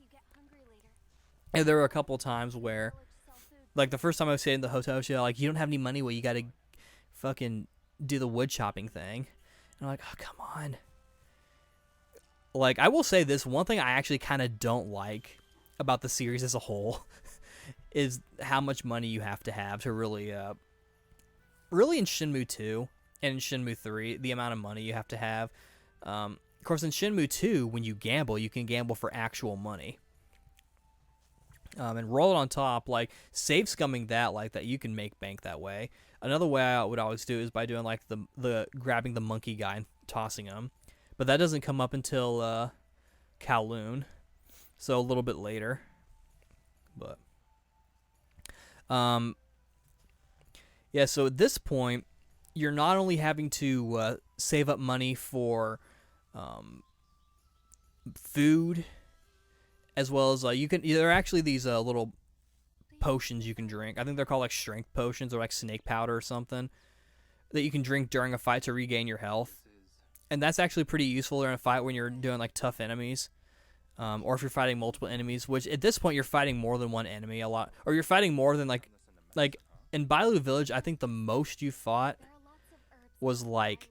And there were a couple times where, like the first time I was staying in the hotel, she was like, you don't have any money, well, you got to fucking do the wood chopping thing. And I'm like, oh, come on. Like, I will say this, one thing I actually kind of don't like about the series as a whole is how much money you have to really in Shenmue 2 and in Shenmue 3, the amount of money you have to have. Of course, in Shenmue 2, when you gamble, you can gamble for actual money. And roll it on top, like, save scumming that, like, that you can make bank that way. Another way I would always do is by doing, like, the grabbing the monkey guy and tossing him. But that doesn't come up until Kowloon, so a little bit later. But yeah, so at this point, you're not only having to save up money for food, as well as you can. There are actually these little potions you can drink. I think they're called like strength potions or like snake powder or something that you can drink during a fight to regain your health. And that's actually pretty useful during a fight when you're doing like tough enemies, or if you're fighting multiple enemies. Which at this point you're fighting more than one enemy a lot, or you're fighting more than like in Bailu Village. I think the most you fought was like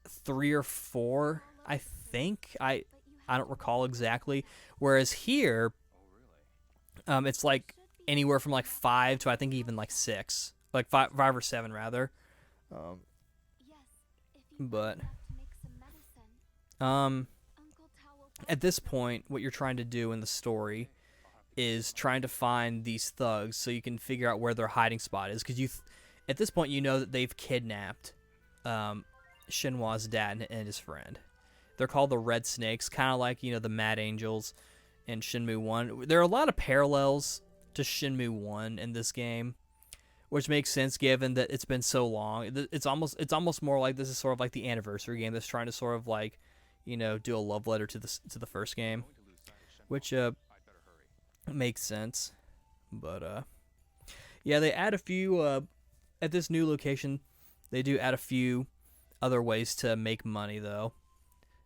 3 or 4. I think I don't recall exactly. Whereas here, it's like anywhere from like 5 to I think even like 6, like 5 or 7 rather. But at this point, what you're trying to do in the story is trying to find these thugs so you can figure out where their hiding spot is. Because at this point, you know that they've kidnapped Shenhua's dad and his friend. They're called the Red Snakes, kind of like, you know, the Mad Angels in Shenmue 1. There are a lot of parallels to Shenmue 1 in this game, which makes sense given that it's been so long. It's almost more like this is sort of like the anniversary game that's trying to sort of like, you know, do a love letter to the first game, which makes sense. But yeah, they add a few at this new location. They do add a few other ways to make money though,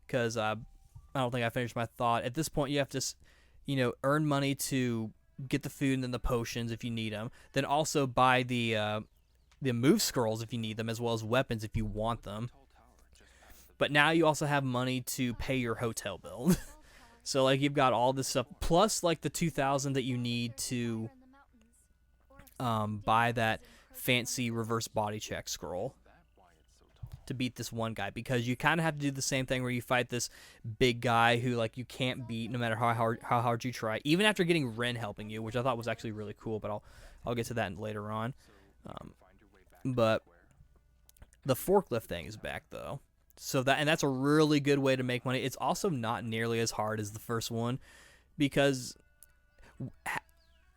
because I don't think I finished my thought. At this point, you have to, earn money to get the food and then the potions if you need them. Then also buy the move scrolls if you need them, as well as weapons if you want them. But now you also have money to pay your hotel bill. So like you've got all this stuff plus like the 2,000 that you need to buy that fancy reverse body check scroll to beat this one guy, because you kind of have to do the same thing where you fight this big guy who like you can't beat no matter how hard you try, even after getting Ren helping you, which I thought was actually really cool, but I'll get to that later on. But the forklift thing is back though. So that's a really good way to make money. It's also not nearly as hard as the first one, because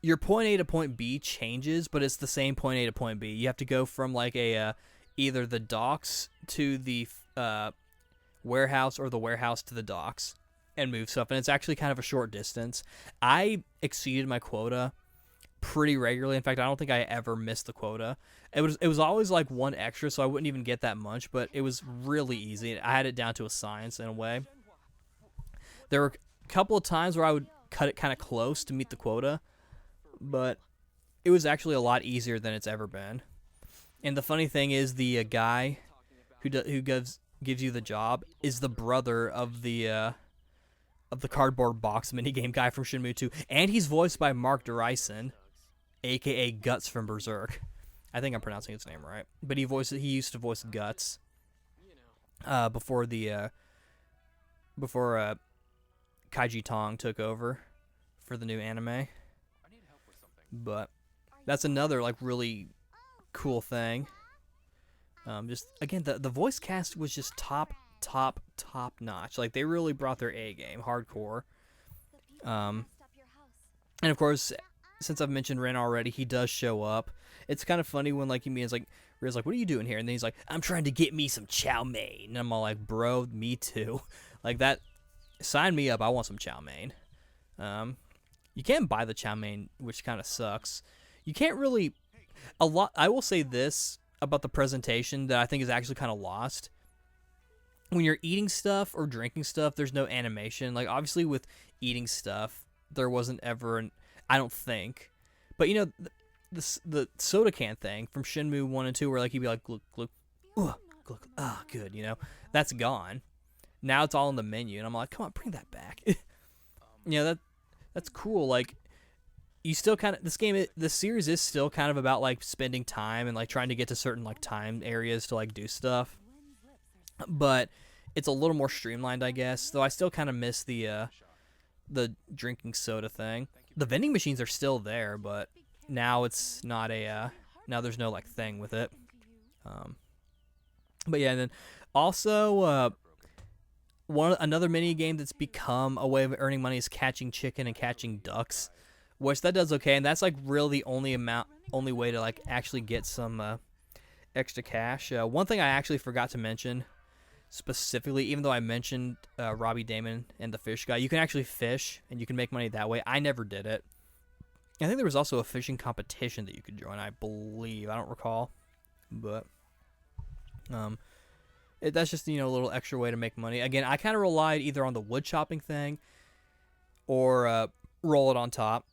your point A to point B changes, but it's the same point A to point B. You have to go from like either the docks to the warehouse, or the warehouse to the docks, and move stuff. And it's actually kind of a short distance. I exceeded my quota pretty regularly. In fact, I don't think I ever missed the quota. It was always like one extra, so I wouldn't even get that much, but it was really easy. I had it down to a science in a way. There were a couple of times where I would cut it kind of close to meet the quota, but it was actually a lot easier than it's ever been. And the funny thing is, the guy who gives you the job is the brother of the cardboard box minigame guy from Shenmue 2, and he's voiced by Mark Derison, aka Guts from Berserk. I think I'm pronouncing his name right, but he used to voice Guts before Kaiji Tong took over for the new anime. But that's another like really cool thing. Just again, the voice cast was just top notch. Like they really brought their A game, hardcore. And of course, since I've mentioned Ren already, he does show up. It's kind of funny when like Ria's like, what are you doing here? And then he's like, I'm trying to get me some chow mein. And I'm all like, bro, me too. Like that, sign me up. I want some chow mein. You can't buy the chow mein, which kind of sucks. You can't really. I will say this about the presentation that I think is actually kind of lost. When you're eating stuff or drinking stuff, there's no animation. Like obviously with eating stuff, there wasn't ever I don't think. But you know, the soda can thing from Shenmue 1 and 2, where like you'd be like, look, glug, ah, good, you know, that's gone. Now it's all in the menu, and I'm like, come on, bring that back. That's cool. Like, you still kind of, this series is still kind of about like spending time and like trying to get to certain like time areas to like do stuff, but it's a little more streamlined, I guess. Though I still kind of miss the drinking soda thing. The vending machines are still there, but now it's not now there's no like thing with it. But yeah, and then also another mini game that's become a way of earning money is catching chicken and catching ducks, which that does okay, and that's like really the only way to like actually get some extra cash. One thing I actually forgot to mention specifically, even though I mentioned Robbie Damon and the fish guy, you can actually fish and you can make money that way. I never did it. I think there was also a fishing competition that you could join, I believe. I don't recall, but that's just, a little extra way to make money. Again, I kind of relied either on the wood chopping thing or roll it on top.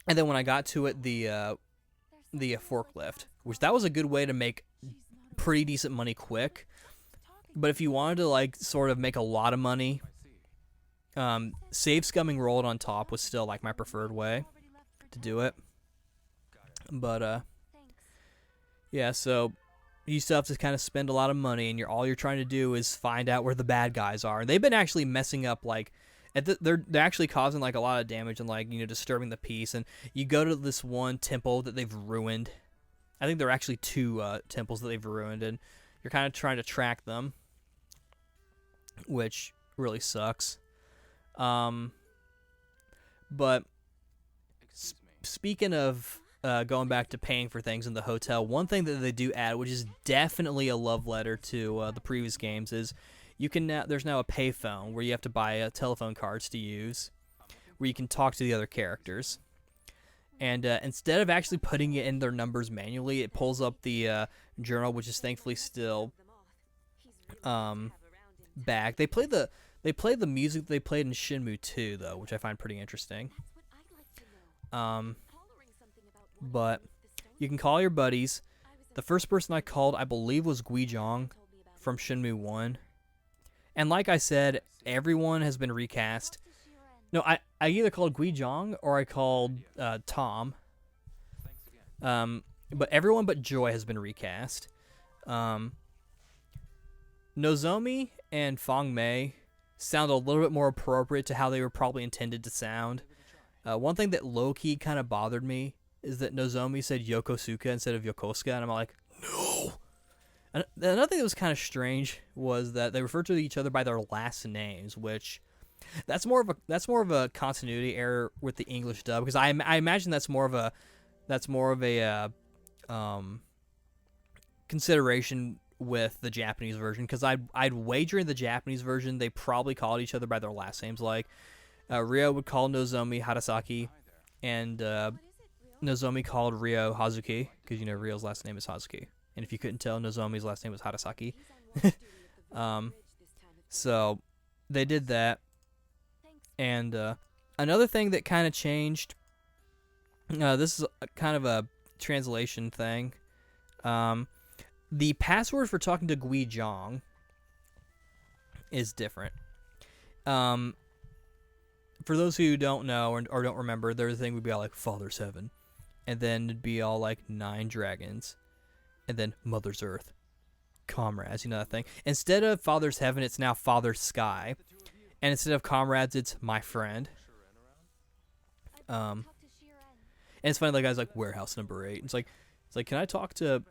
And then when I got to it, the forklift, which that was a good way to make pretty decent money quick. But if you wanted to like sort of make a lot of money, save scumming roll it on top was still like my preferred way to do it. But yeah, so you still have to kind of spend a lot of money, and all you're trying to do is find out where the bad guys are. And they've been actually messing up, like they're actually causing like a lot of damage and like disturbing the peace. And you go to this one temple that they've ruined. I think there are actually two temples that they've ruined, and you're kind of trying to track them, which really sucks. But speaking of going back to paying for things in the hotel, one thing that they do add, which is definitely a love letter to the previous games, is there's now a payphone where you have to buy telephone cards to use, where you can talk to the other characters. And instead of actually putting it in their numbers manually, it pulls up the journal, which is thankfully still back. They play the music they played in Shenmue II though, which I find pretty interesting. But you can call your buddies. The first person I called, I believe, was Guijong from Shenmue 1. And like I said, everyone has been recast. No, I either called Guijong or I called Tom. But everyone but Joy has been recast. Nozomi and Fong Mei sound a little bit more appropriate to how they were probably intended to sound. One thing that low-key kind of bothered me is that Nozomi said Yokosuka instead of Yokosuka, and I'm like, no! And another thing that was kind of strange was that they referred to each other by their last names, which that's more of a continuity error with the English dub, because I imagine that's more of a consideration with the Japanese version, because I'd wager in the Japanese version they probably called each other by their last names. Like Ryo would call Nozomi Harasaki, and Nozomi called Ryo Hazuki, because Ryo's last name is Hazuki, and if you couldn't tell, Nozomi's last name was Harasaki. So they did that, and another thing that kind of changed. This is kind of a translation thing. The password for talking to Guijong is different. For those who don't know or don't remember, their thing would be all like Father's Heaven, and then it'd be all like 9 dragons, and then Mother's Earth, comrades, that thing. Instead of Father's Heaven, it's now Father's Sky, and instead of comrades, it's my friend. And it's funny, the guy's like warehouse number 8. It's like, can I talk to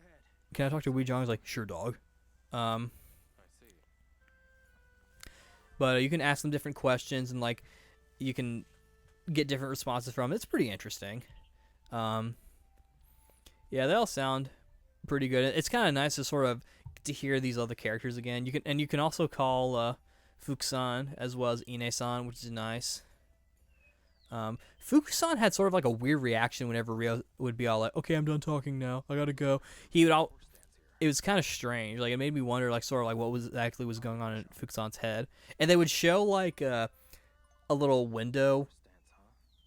Guijong? He's like, sure, dog. But you can ask them different questions, and like you can get different responses from it. It's pretty interesting. Yeah, they all sound pretty good. It's kind of nice to sort of get to hear these other characters again. You can also call Fukusan as well as Ine-san, which is nice. Fukusan had sort of like a weird reaction whenever Ryo would be all like, okay, I'm done talking now, I gotta go. It was kind of strange. Like, it made me wonder, like, sort of like what was going on in Fukusan's head. And they would show like a little window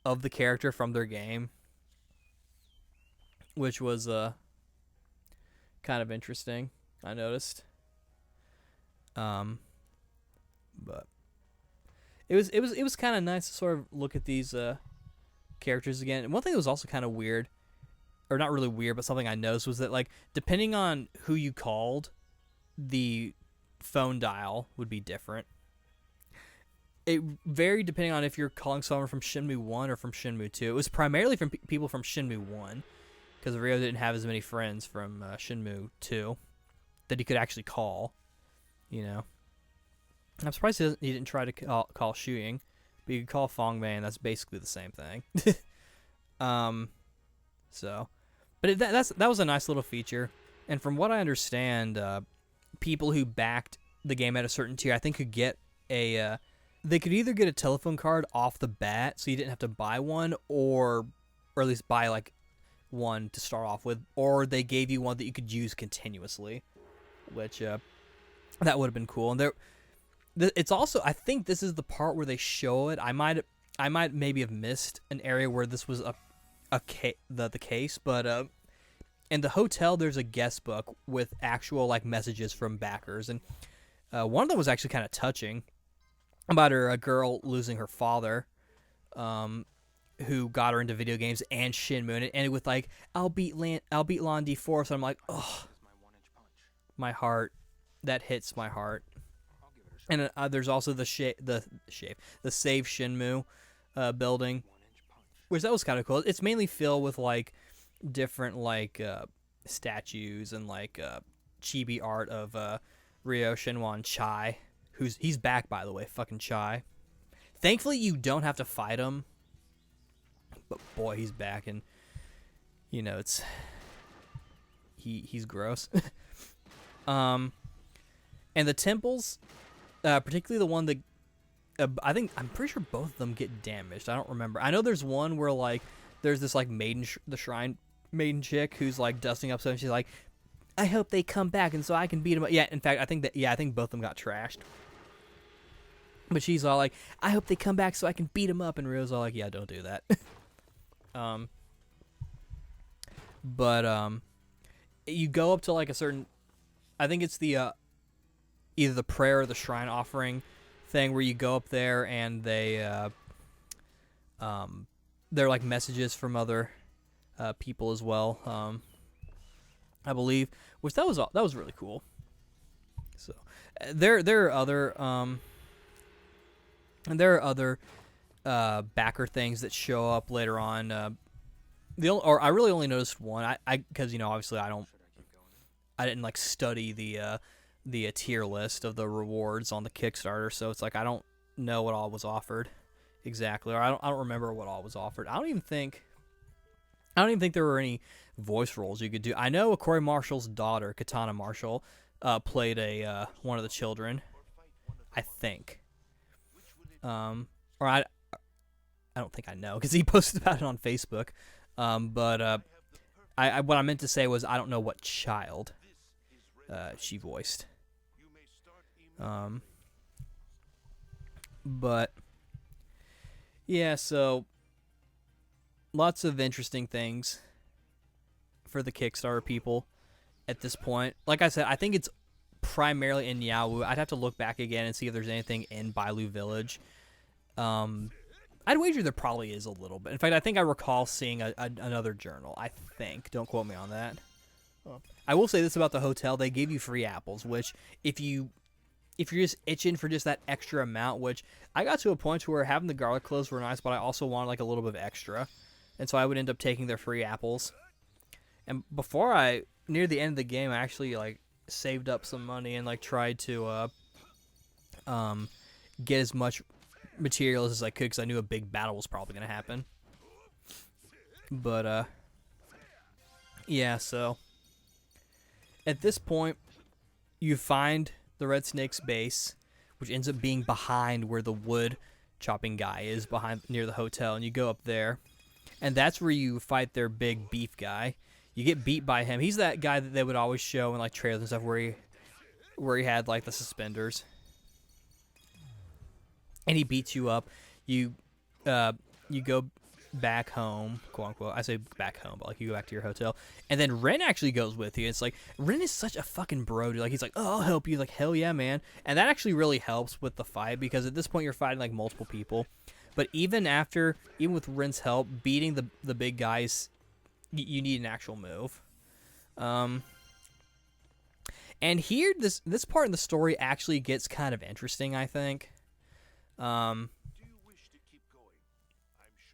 of the character from their game, which was kind of interesting, I noticed. But it was kind of nice to sort of look at these characters again. And one thing that was also kind of weird, or not really weird, but something I noticed, was that like depending on who you called, the phone dial would be different. It varied depending on if you're calling someone from Shenmue 1 or from Shenmue 2. It was primarily from people from Shenmue 1, because Ryo didn't have as many friends from Shenmue 2 that he could actually call, I'm surprised he didn't try to call Shuying, but you could call Fong Mei, and that's basically the same thing. But that was a nice little feature, and from what I understand, people who backed the game at a certain tier, I think, could get they could either get a telephone card off the bat, so you didn't have to buy one, or at least buy like one to start off with, or they gave you one that you could use continuously, which that would have been cool. And it's also, I think this is the part where they show it. I might maybe have missed an area where this was the case, but in the hotel there's a guest book with actual like messages from backers, and one of them was actually kind of touching, about a girl losing her father, who got her into video games and Shenmue, and it ended with like, I'll beat Lan D4. So I'm like, oh, my heart, that hits my heart. And there's also the Save Shenmue building, which that was kind of cool. It's mainly filled with like different like statues and like chibi art of Ryo, Shenhua, and Chai. He's back, by the way, fucking Chai. Thankfully, you don't have to fight him, but boy, he's back, and it's he's gross. And the temples, particularly the one that I'm pretty sure both of them get damaged. I don't remember. I know there's one where like there's this like the shrine maiden chick who's like dusting up, so she's like, I hope they come back and so I can beat them up. Yeah, in fact, I think both of them got trashed. But she's all like, I hope they come back so I can beat him up. And Rio's all like, yeah, don't do that. um, but you go up to like a certain, I think it's the either the prayer or the shrine offering thing where you go up there and they're like messages from other people as well. I believe, which that was really cool. So there are other backer things that show up later on. I really only noticed one. I because obviously I didn't like study the tier list of the rewards on the Kickstarter, so it's like I don't know what all was offered exactly, or I don't remember what all was offered. I don't even think there were any voice roles you could do. I know Corey Marshall's daughter, Katana Marshall, played one of the children, I think. Or I don't think I know because he posted about it on Facebook. But what I meant to say was I don't know what child she voiced. But yeah, so lots of interesting things for the Kickstarter people at this point. Like I said, I think it's primarily in Yawu. I'd have to look back again and see if there's anything in Bailu Village. I'd wager there probably is a little bit. In fact, I think I recall seeing another journal. I think. Don't quote me on that. I will say this about the hotel. They gave you free apples, which if you're just itching for just that extra amount, which I got to a point where having the garlic cloves were nice, but I also wanted like a little bit of extra. And so I would end up taking their free apples. And near the end of the game, I actually like saved up some money and like tried to get as much material as I could because I knew a big battle was probably going to happen. But yeah, so at this point you find the Red Snake's base, which ends up being behind where the wood chopping guy is, behind near the hotel, and you go up there, and that's where you fight their big beef guy. You get beat by him. He's that guy that they would always show in like trailers and stuff where he had like the suspenders. And he beats you up. You go back home, quote unquote. I say back home, but like you go back to your hotel. And then Ren actually goes with you. It's like Ren is such a fucking bro, dude. Like he's like, "Oh, I'll help you." Like, hell yeah, man. And that actually really helps with the fight because at this point you're fighting like multiple people. But even with Ren's help, beating the big guys, you need an actual move. And here this part in the story actually gets kind of interesting, I think. I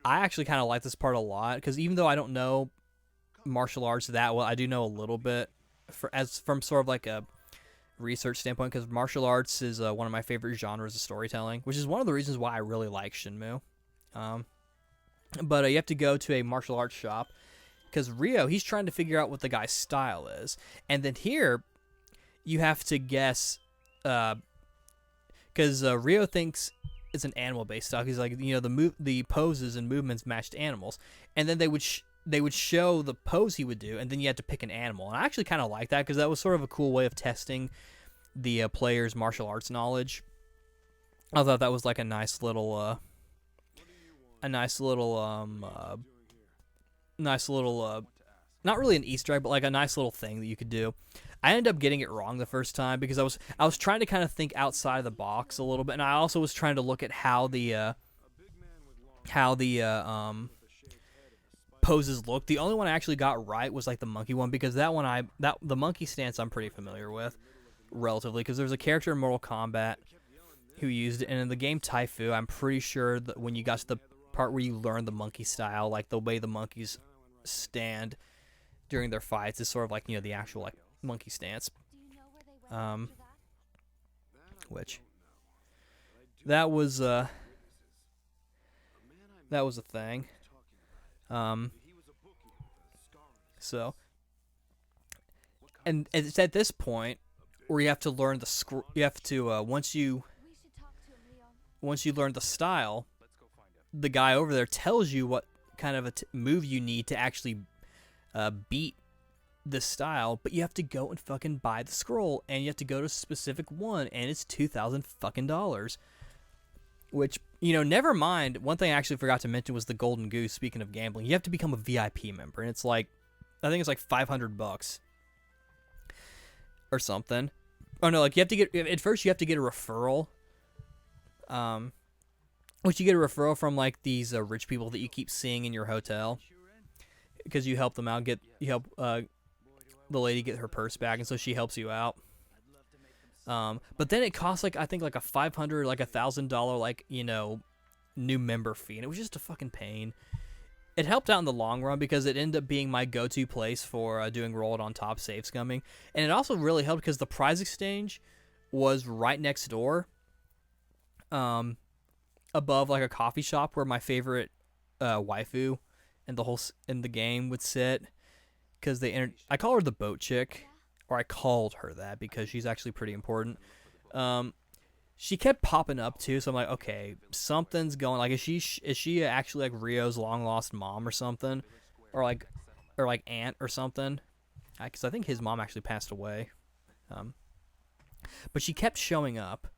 actually kind of like this part a lot because even though I don't know martial arts that well, I do know a little bit from sort of like a research standpoint because martial arts is one of my favorite genres of storytelling, which is one of the reasons why I really like Shenmue. But you have to go to a martial arts shop because Ryo, he's trying to figure out what the guy's style is, and then here you have to guess because Ryo thinks it's an animal-based style. He's like, the poses and movements matched animals, and then they would show the pose he would do, and then you had to pick an animal. And I actually kind of like that because that was sort of a cool way of testing the player's martial arts knowledge. I thought that was like a nice little, not really an Easter egg, but like a nice little thing that you could do. I ended up getting it wrong the first time because I was trying to kind of think outside of the box a little bit, and I also was trying to look at how the poses look. The only one I actually got right was like the monkey one because the monkey stance I'm pretty familiar with relatively because there's a character in Mortal Kombat who used it, and in the game Taifu, I'm pretty sure that when you got to the part where you learn the monkey style, like the way the monkeys stand during their fights is sort of like the actual like monkey stance, which that was a thing. So, and it's at this point where you have to learn you have to once you learn the style, the guy over there tells you what kind of a move you need to actually beat the style, but you have to go and fucking buy the scroll, and you have to go to a specific one, and it's $2,000 fucking dollars. Which, never mind. One thing I actually forgot to mention was the Golden Goose. Speaking of gambling, you have to become a VIP member, and it's like, I think it's like $500 or something. Oh no, like you have to get at first you have to get a referral. Which you get a referral from like these rich people that you keep seeing in your hotel, because you help them out. You help the lady get her purse back, and so she helps you out. But then it costs like I think like a $500, like $1,000 like new member fee, and it was just a fucking pain. It helped out in the long run because it ended up being my go-to place for doing roll it on top save scumming, and it also really helped because the prize exchange was right next door, above like a coffee shop where my favorite waifu and the game would sit, because I call her the boat chick, or I called her that because she's actually pretty important. She kept popping up too, so I'm like, okay, something's going. Like, is she actually like Rio's long lost mom or something, or like aunt or something? Because I think his mom actually passed away. But she kept showing up.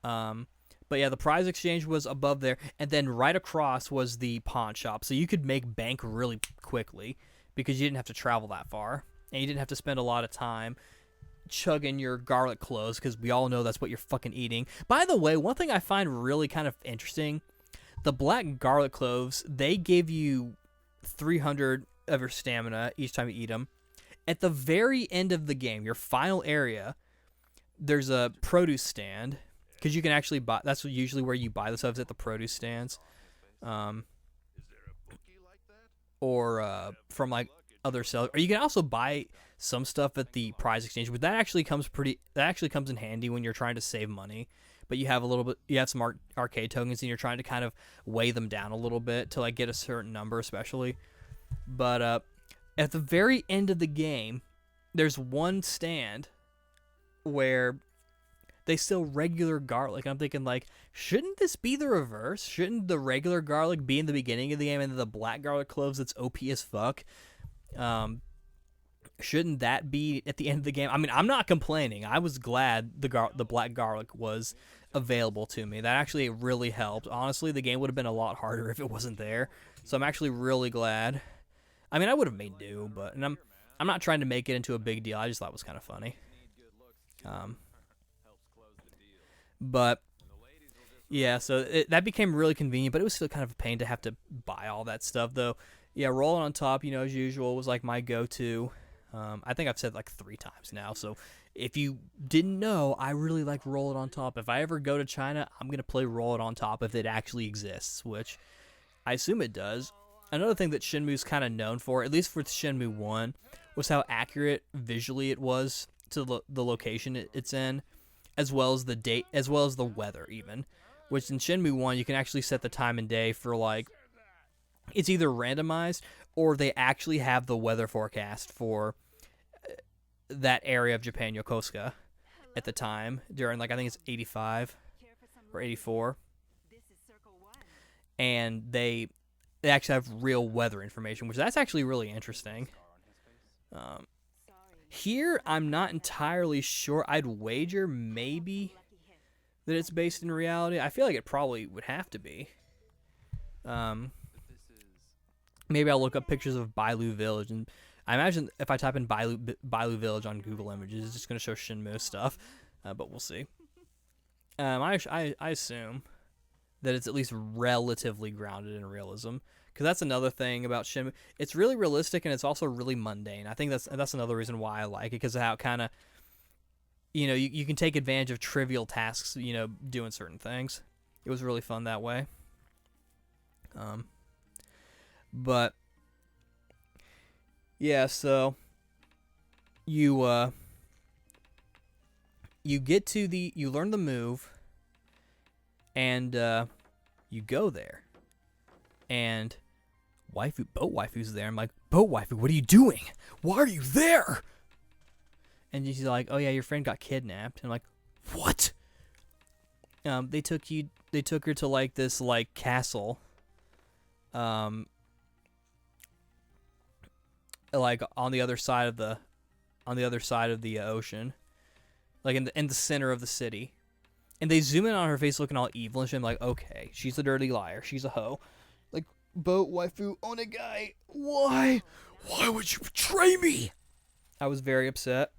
But yeah, the prize exchange was above there, and then right across was the pawn shop, so you could make bank really quickly because you didn't have to travel that far, and you didn't have to spend a lot of time chugging your garlic cloves, because we all know that's what you're fucking eating. By the way, one thing I find really kind of interesting, the black garlic cloves, they give you 300 of your stamina each time you eat them. At the very end of the game, your final area, there's a produce stand, because you can actually buy, that's usually where you buy the stuff, at the produce stands, or from like other sellers, or you can also buy some stuff at the prize exchange, but that actually comes in handy when you're trying to save money. But you have some arcade tokens, and you're trying to kind of weigh them down a little bit to like get a certain number, especially. But at the very end of the game, there's one stand where they sell regular garlic. I'm thinking, like, shouldn't this be the reverse? Shouldn't the regular garlic be in the beginning of the game, and then the black garlic cloves that's OP as fuck? Shouldn't that be at the end of the game? I mean, I'm not complaining. I was glad the black garlic was available to me. That actually really helped. Honestly, the game would have been a lot harder if it wasn't there. So I'm actually really glad. I mean, I would have made do, but I'm not trying to make it into a big deal. I just thought it was kind of funny. But yeah, so that became really convenient, but it was still kind of a pain to have to buy all that stuff, though. Yeah, rolling on top, as usual, was like my go-to. I think I've said like 3 times now, so if you didn't know, I really like Roll It On Top. If I ever go to China, I'm going to play Roll It On Top if it actually exists, which I assume it does. Another thing that Shenmue's kind of known for, at least for Shenmue 1, was how accurate visually it was to the location it's in, as well as the date, as well as the weather even, which in Shenmue 1, you can actually set the time and day for like, it's either randomized or they actually have the weather forecast for that area of Japan, Yokosuka, at the time, during like, I think it's 85 or 84. And they actually have real weather information, which that's actually really interesting. Here, I'm not entirely sure. I'd wager maybe that it's based in reality. I feel like it probably would have to be. Maybe I'll look up pictures of Bailu Village, and I imagine if I type in Bailu Village on Google Images, it's just going to show Shenmue stuff, but we'll see. I assume that it's at least relatively grounded in realism, because that's another thing about Shenmue. It's really realistic, and it's also really mundane. I think that's another reason why I like it, because of how it kind of, you can take advantage of trivial tasks, doing certain things. It was really fun that way. But yeah, so you learn the move, and you go there, and boat waifu's there. I'm like, boat waifu, what are you doing? Why are you there? And she's like, oh yeah, your friend got kidnapped. And I'm like, what? They took her to like this like castle, like on the other side of the ocean, like in the center of the city. And they zoom in on her face looking all evil and shit. I'm like, okay, she's a dirty liar. She's a hoe. Like, boat waifu onegai. Why? Why would you betray me? I was very upset.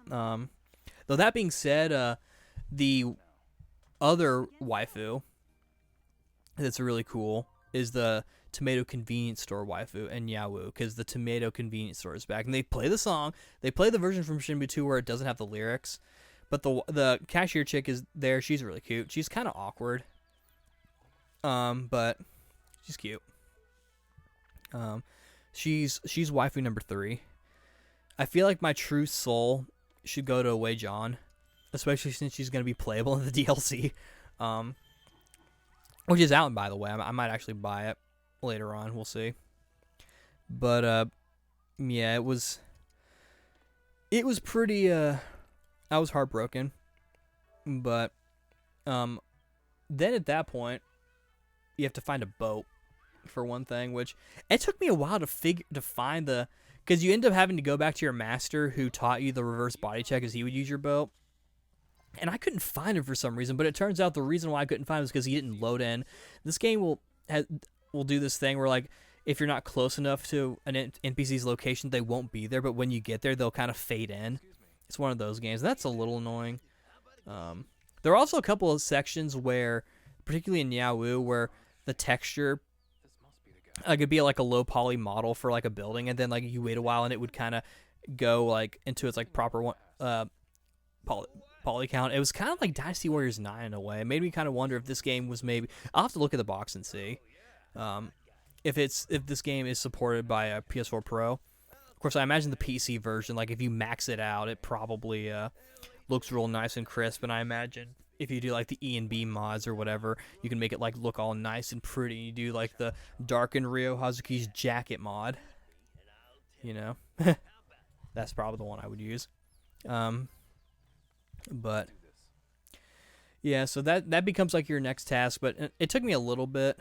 Though that being said, the other waifu that's really cool is the tomato convenience store waifu and Yawu, because the tomato convenience store is back. And they play the song. They play the version from Shenmue 2 where it doesn't have the lyrics. But the cashier chick is there. She's really cute. She's kind of awkward. But she's cute. She's waifu number 3. I feel like my true soul should go to Wei John, especially since she's going to be playable in the DLC. Which is out, by the way. I might actually buy it later on. We'll see. But yeah, it was pretty I was heartbroken. But then at that point, you have to find a boat for one thing, which it took me a while to find the, because you end up having to go back to your master who taught you the reverse body check as he would use your boat. And I couldn't find him for some reason, but it turns out the reason why I couldn't find him was because he didn't load in. This game will do this thing where, like, if you're not close enough to an NPC's location, they won't be there, but when you get there, they'll kind of fade in. It's one of those games. That's a little annoying. There are also a couple of sections where, particularly in Yawu, where the texture, like, it'd be like a low poly model for like a building, and then like you wait a while and it would kind of go like into its like proper one poly count. It was kind of like Dynasty Warriors 9 in a way. It made me kind of wonder if this game was maybe, I'll have to look at the box and see if this game is supported by a PS4 Pro. Of course, I imagine the PC version, like if you max it out, it probably looks real nice and crisp. And I imagine if you do like the E and B mods or whatever, you can make it like look all nice and pretty. You do like the Darken Ryo Hazuki's jacket mod, you know. That's probably the one I would use. But yeah, so that becomes like your next task. But it took me a little bit,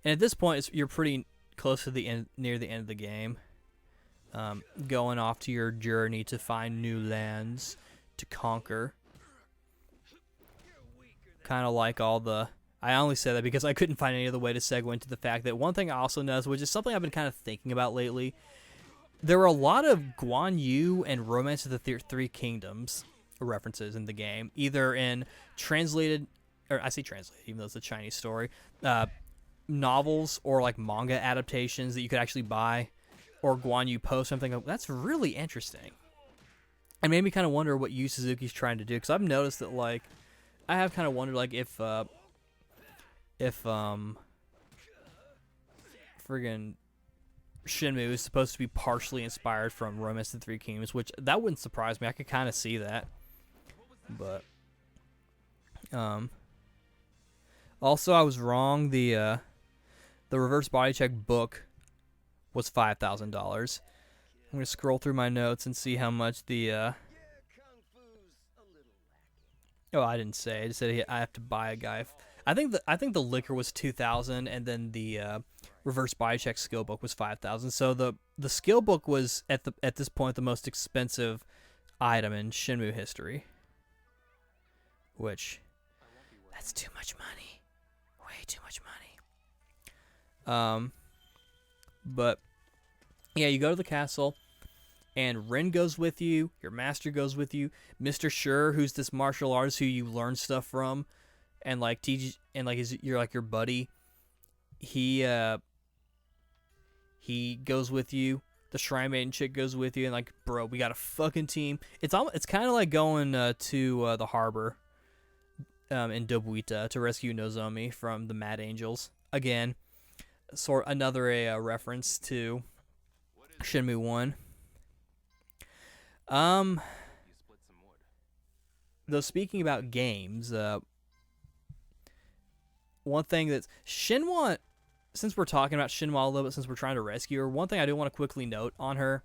and at this point, you're pretty close to the end, near the end of the game. Going off to your journey to find new lands to conquer. Kind of like all the... I only said that because I couldn't find any other way to segue into the fact that one thing I also noticed, which is something I've been kind of thinking about lately, there were a lot of Guan Yu and Romance of the Three Kingdoms references in the game, either in translated, or I say translated, even though it's a Chinese story, novels or like manga adaptations that you could actually buy, or Guan Yu post, something. That's really interesting. It made me kind of wonder what Yu Suzuki's trying to do, because I've noticed that, like, I have kind of wondered, like, if friggin' Shenmue is supposed to be partially inspired from Romance of the Three Kingdoms, which that wouldn't surprise me. I could kind of see that. But also I was wrong. The reverse body check book was $5,000. I'm gonna scroll through my notes and see how much the oh, I didn't say. I just said I have to buy a guy. I think the liquor was $2,000, and then the reverse body check skill book was $5,000. So the skill book was at this point the most expensive item in Shenmue history. Which, that's too much money. Way too much money. But yeah, you go to the castle, and Rin goes with you. Your master goes with you. Mr. Sure, who's this martial artist who you learn stuff from, and like teach, and like you're like your buddy. He goes with you. The Shrine Maiden chick goes with you, and like, bro, we got a fucking team. It's kind of like going to the harbor in Dobuita to rescue Nozomi from the Mad Angels. Again, another reference to Shenmue 1. Though speaking about games, one thing that's Shenmue, since we're talking about Shenmue a little bit, since we're trying to rescue her, one thing I do want to quickly note on her.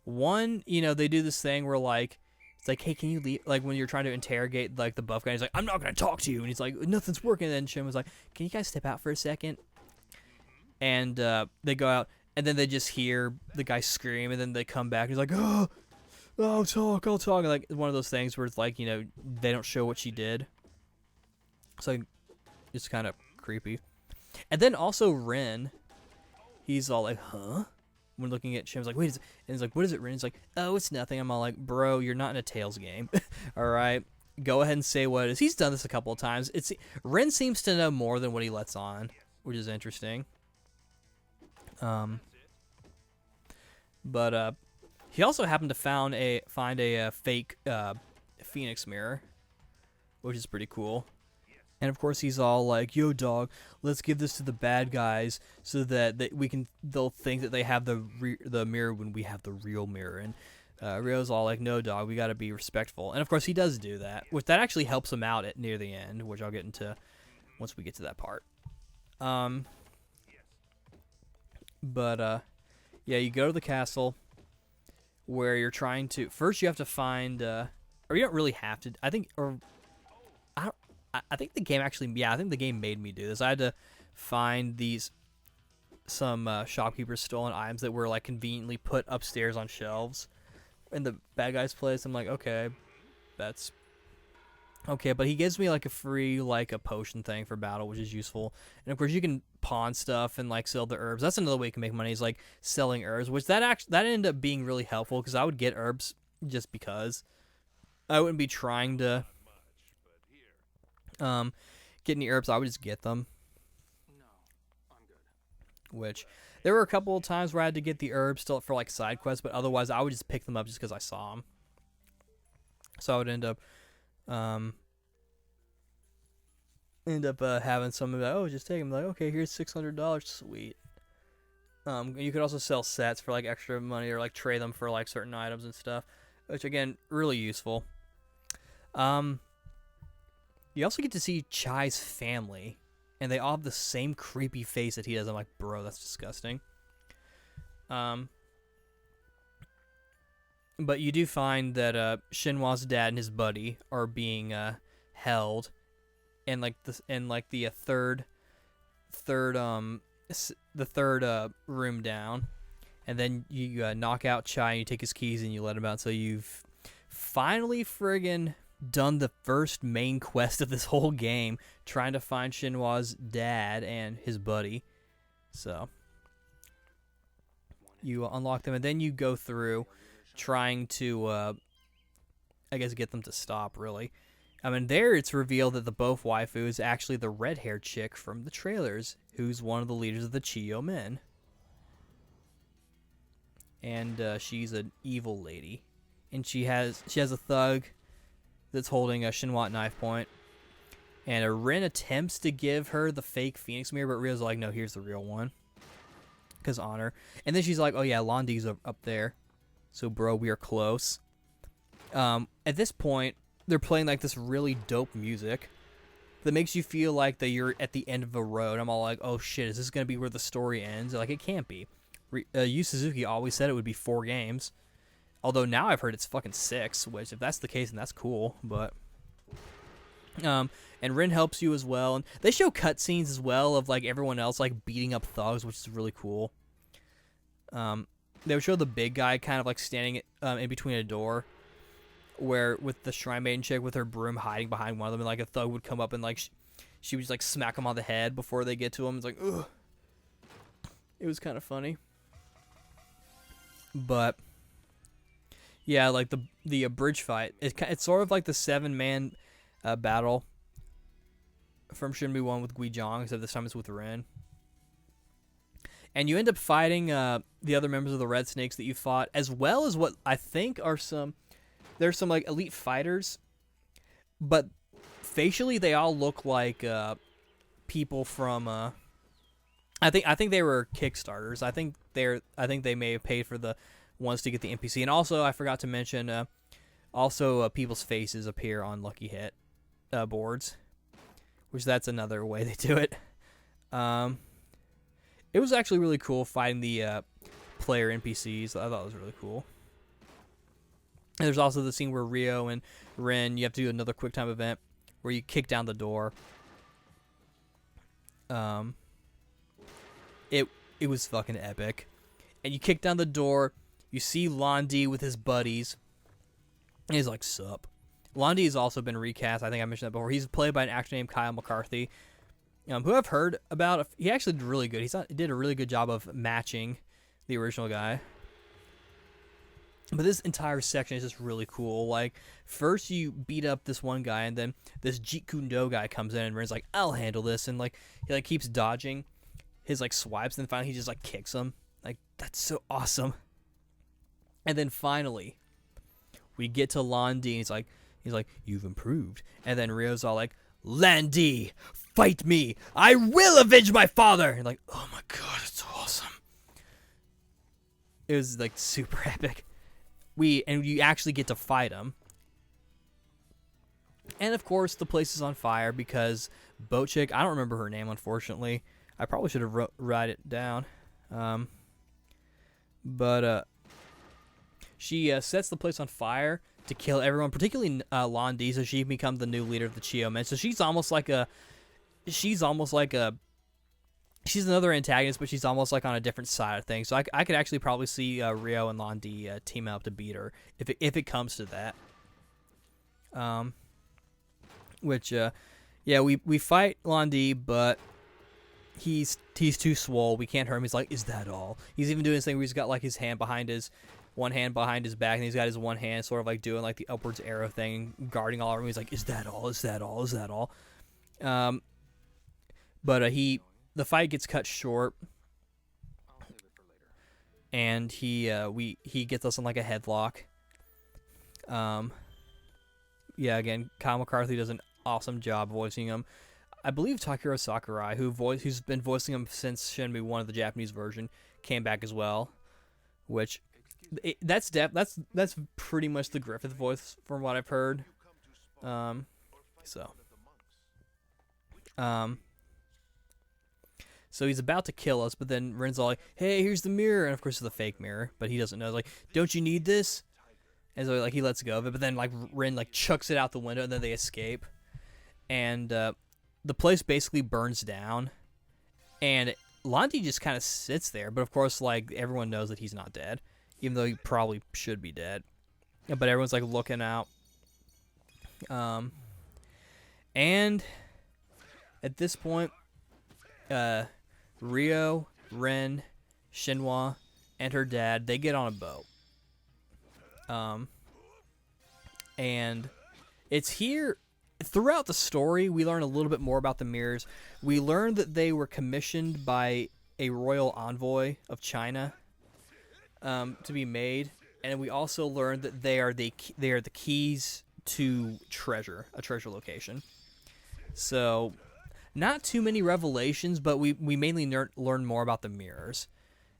One, they do this thing where, like, it's like, hey, can you leave? Like, when you're trying to interrogate, like, the buff guy, he's like, I'm not going to talk to you. And he's like, nothing's working. And then Shenmue's like, can you guys step out for a second? And they go out, and then they just hear the guy scream, and then they come back. And he's like, oh, I'll talk. And, like, one of those things where it's like, they don't show what she did. So it's kind of creepy. And then also Rin, he's all like, huh? When looking at Shim's like, wait, and he's like, what is it, Rin? He's like, oh, it's nothing. I'm all like, bro, you're not in a Tails game. All right, go ahead and say what it is. He's done this a couple of times. Rin seems to know more than what he lets on, which is interesting. But he also happened to find a fake Phoenix mirror, which is pretty cool. And of course, he's all like, "Yo, dog, let's give this to the bad guys so that they'll think that they have the mirror when we have the real mirror." And Rio's all like, "No, dog, we got to be respectful." And of course, he does do that, which that actually helps him out at near the end, which I'll get into once we get to that part. But yeah, you go to the castle where you're trying to. First, you have to find, or you don't really have to. I think the game actually, yeah, I think the game made me do this. I had to find some shopkeepers' stolen items that were like conveniently put upstairs on shelves in the bad guy's place. I'm like, okay, that's okay, but he gives me like a free like a potion thing for battle, which is useful. And of course, you can pawn stuff and like sell the herbs. That's another way you can make money, is like selling herbs, which that ended up being really helpful because I would get herbs just because I wouldn't be trying to get any herbs. I would just get them. No, I'm good. Which there were a couple of times where I had to get the herbs still for like side quests, but otherwise I would just pick them up just because I saw them. So I would end up having some of that. Oh, just take them. Like, okay, here's $600. Sweet. You could also sell sets for like extra money or like trade them for like certain items and stuff, which again really useful. You also get to see Chai's family, and they all have the same creepy face that he does. I'm like, bro, that's disgusting. But you do find that Shenhua's dad and his buddy are being held in like the third room down, and then you knock out Chai and you take his keys and you let him out. So you've finally friggin' done the first main quest of this whole game, trying to find Shenhua's dad and his buddy. So you unlock them, and then you go through trying to, I guess, get them to stop, really. I mean, there it's revealed that the both waifu is actually the red-haired chick from the trailers, who's one of the leaders of the Chiyo Men. And she's an evil lady. And she has a thug that's holding a Shenhua knife point. And Rin attempts to give her the fake Phoenix mirror, but Rio's like, no, here's the real one. Because honor. And then she's like, oh yeah, Londi's up there. So bro, we are close. At this point, they're playing like this really dope music that makes you feel like that you're at the end of a road. I'm all like, oh shit, is this going to be where the story ends? Like, it can't be. Yu Suzuki always said it would be 4 games. Although now I've heard it's fucking 6, which if that's the case, then that's cool. But and Rin helps you as well, and they show cutscenes as well of like everyone else like beating up thugs, which is really cool. They would show the big guy kind of like standing in between a door, where with the Shrine Maiden chick with her broom hiding behind one of them, and like a thug would come up and like she would just like smack him on the head before they get to him. It's like, ugh. It was kind of funny, but. Yeah, like the bridge fight. It's sort of like the 7-man battle from Shenmue 1 with Guizhong, except this time it's with Rin. And you end up fighting the other members of the Red Snakes that you fought, as well as what I think are there's some like elite fighters, but facially they all look like people from I think they were Kickstarters. I think they may have paid for the ones to get the NPC. And also, I forgot to mention, people's faces appear on Lucky Hit boards, which that's another way they do it. It was actually really cool fighting the player NPCs. I thought it was really cool. And there's also the scene where Rio and Rin, you have to do another QuickTime event where you kick down the door. It was fucking epic. And you kick down the door. You see Londi with his buddies, and he's like, sup. Londi has also been recast. I think I mentioned that before. He's played by an actor named Kyle McCarthy, who I've heard about. He actually did really good. He did a really good job of matching the original guy. But this entire section is just really cool. Like, first you beat up this one guy, and then this Jeet Kune Do guy comes in, and Rin's like, I'll handle this. And, like, he, like, keeps dodging his, like, swipes, and then finally he just, like, kicks him. Like, that's so awesome. And then finally, we get to Londi, and he's like, you've improved. And then Rio's all like, Landi, fight me. I will avenge my father. And like, oh my god, it's so awesome. It was, like, super epic. And you actually get to fight him. And of course, the place is on fire because Boat Chick, I don't remember her name, unfortunately. I probably should have write it down. But she sets the place on fire to kill everyone, particularly Londi, so she becomes the new leader of the Chio Men. So she's another antagonist, but she's almost like on a different side of things. So I could actually probably see Rio and Londi team up to beat her if it comes to that. We fight Londi, but he's too swole. We can't hurt him. He's like, is that all? He's even doing this thing where he's got like his hand behind his back, and he's got his one hand sort of like doing like the upwards arrow thing, guarding all of him. He's like, is that all? Is that all? Is that all? The fight gets cut short, and he gets us in like a headlock. Again, Kyle McCarthy does an awesome job voicing him. I believe Takahiro Sakurai, who's been voicing him since Shenmue 1 of the Japanese version, came back as well, which that's pretty much the Griffith voice from what I've heard. So he's about to kill us, but then Rin's all like, hey, here's the mirror. And of course it's the fake mirror, but he doesn't know. He's like, don't you need this? And so like he lets go of it, but then like Rin like chucks it out the window, and then they escape. And the place basically burns down. And Londi just kind of sits there, but of course like everyone knows that he's not dead, even though he probably should be dead. But everyone's like looking out. And at this point, Rio, Rin, Shenhua, and her dad, they get on a boat. And it's here, throughout the story, we learn a little bit more about the mirrors. We learn that they were commissioned by a royal envoy of China, to be made. And we also learned that they are the keys to a treasure location. So, not too many revelations, but we mainly learn more about the mirrors.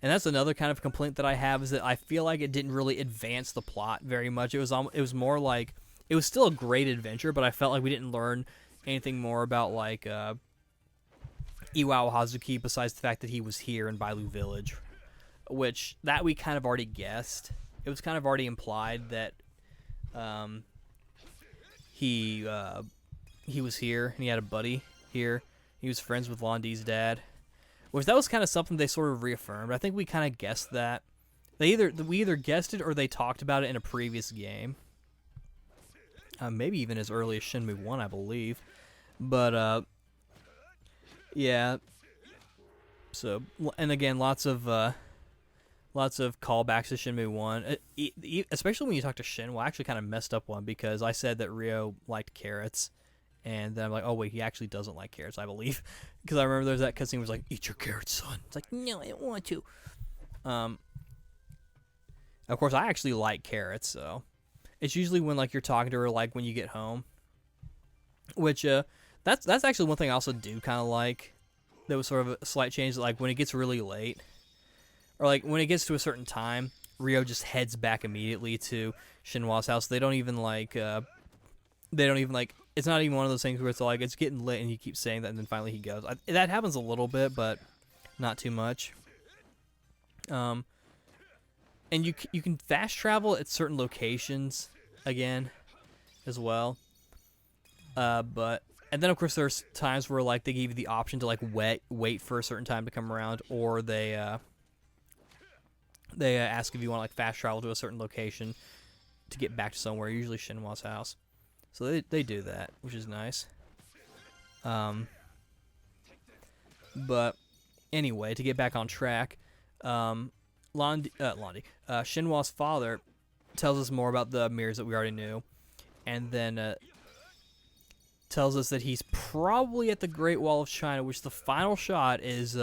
And that's another kind of complaint that I have, is that I feel like it didn't really advance the plot very much. It was more like, it was still a great adventure, but I felt like we didn't learn anything more about like Iwao Hazuki besides the fact that he was here in Bailu Village, which that we kind of already guessed. It was kind of already implied that he was here and he had a buddy here. He was friends with Londi's dad, which that was kind of something they sort of reaffirmed. I think we kind of guessed that. We either guessed it or they talked about it in a previous game. Maybe even as early as Shenmue 1, I believe. But yeah. So, and again, lots of callbacks to Shenmue 1, especially when you talk to Shen. Well, I actually kind of messed up one because I said that Rio liked carrots. And then I'm like, oh, wait, he actually doesn't like carrots, I believe. Because I remember there was that cutscene where it was like, eat your carrots, son. It's like, no, I don't want to. Of course, I actually like carrots, so. It's usually when, like, you're talking to her, like, when you get home. Which, that's actually one thing I also do kind of like. That was sort of a slight change. Like, when it gets really late, or, like, when it gets to a certain time, Rio just heads back immediately to Shenhua's house. They don't even, like, it's not even one of those things where it's like, it's getting lit and he keeps saying that and then finally he goes. That happens a little bit, but not too much. And you can fast travel at certain locations again as well. And then of course there's times where like they give you the option to like wait for a certain time to come around, or they ask if you want to like fast travel to a certain location to get back to somewhere, usually Shenhua's house. So they do that, which is nice. But anyway, to get back on track, Shenhua's father tells us more about the mirrors that we already knew, and then tells us that he's probably at the Great Wall of China, which the final shot is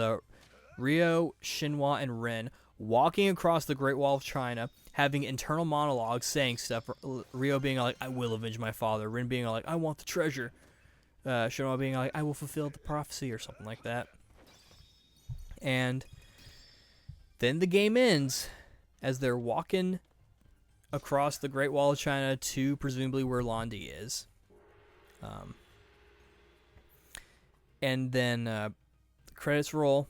Ryo, Shenhua, and Rin walking across the Great Wall of China, having internal monologues, saying stuff. Ryo being like, "I will avenge my father." Rin being like, "I want the treasure." Shenhua being like, "I will fulfill the prophecy," or something like that. And then the game ends as they're walking across the Great Wall of China to presumably where Londi is. And then the credits roll.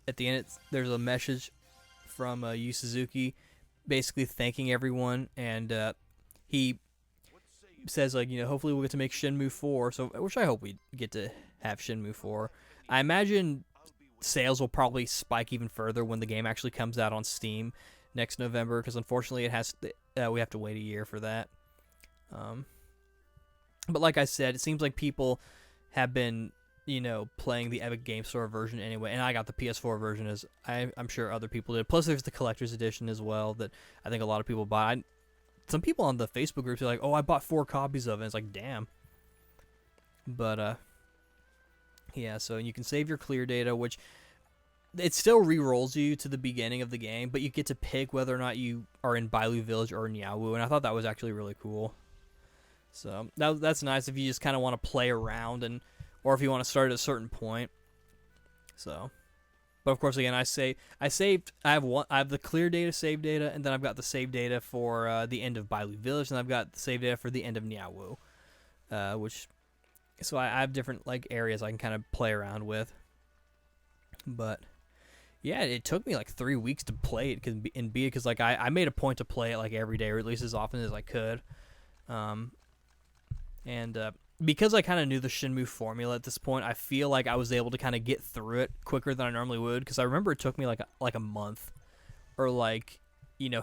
At the end, there's a message from Yu Suzuki basically thanking everyone, and he says, like, hopefully we'll get to make Shenmue 4, which I hope we get to have Shenmue 4. I imagine sales will probably spike even further when the game actually comes out on Steam next November, because unfortunately we have to wait a year for that. But like I said, it seems like people have been, playing the Epic Game Store version anyway, and I got the PS4 version, as I'm sure other people did. Plus, there's the collector's edition as well that I think a lot of people buy. Some people on the Facebook groups are like, "Oh, I bought 4 copies of it." It's like, damn. But yeah, so you can save your clear data, which it still re-rolls you to the beginning of the game, but you get to pick whether or not you are in Bailu Village or Niaowu, and I thought that was actually really cool. So that's nice if you just kind of want to play around, or if you want to start at a certain point. So, but of course, again, I have the clear data save data, and then I've got the save data for the end of Bailu Village, and I've got the save data for the end of Niaowu, so I have different areas I can kind of play around with. But yeah, it took me 3 weeks to play it because I made a point to play it every day, or at least as often as I could. And because I kind of knew the Shenmue formula at this point, I feel like I was able to kind of get through it quicker than I normally would, because I remember it took me like a month, or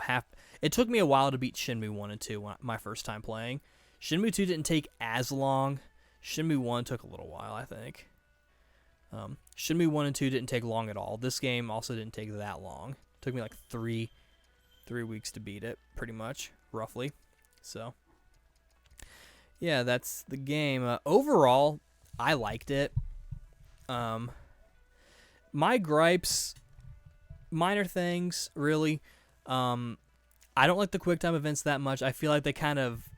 half. It took me a while to beat Shenmue 1 and 2 my first time playing. Shenmue 2 didn't take as long. Shenmue 1 took a little while, I think. Shenmue 1 and 2 didn't take long at all. This game also didn't take that long. It took me 3 weeks to beat it, pretty much, roughly. So yeah, that's the game. Overall, I liked it. My gripes, minor things, really. I don't like the QuickTime events that much. I feel like they kind of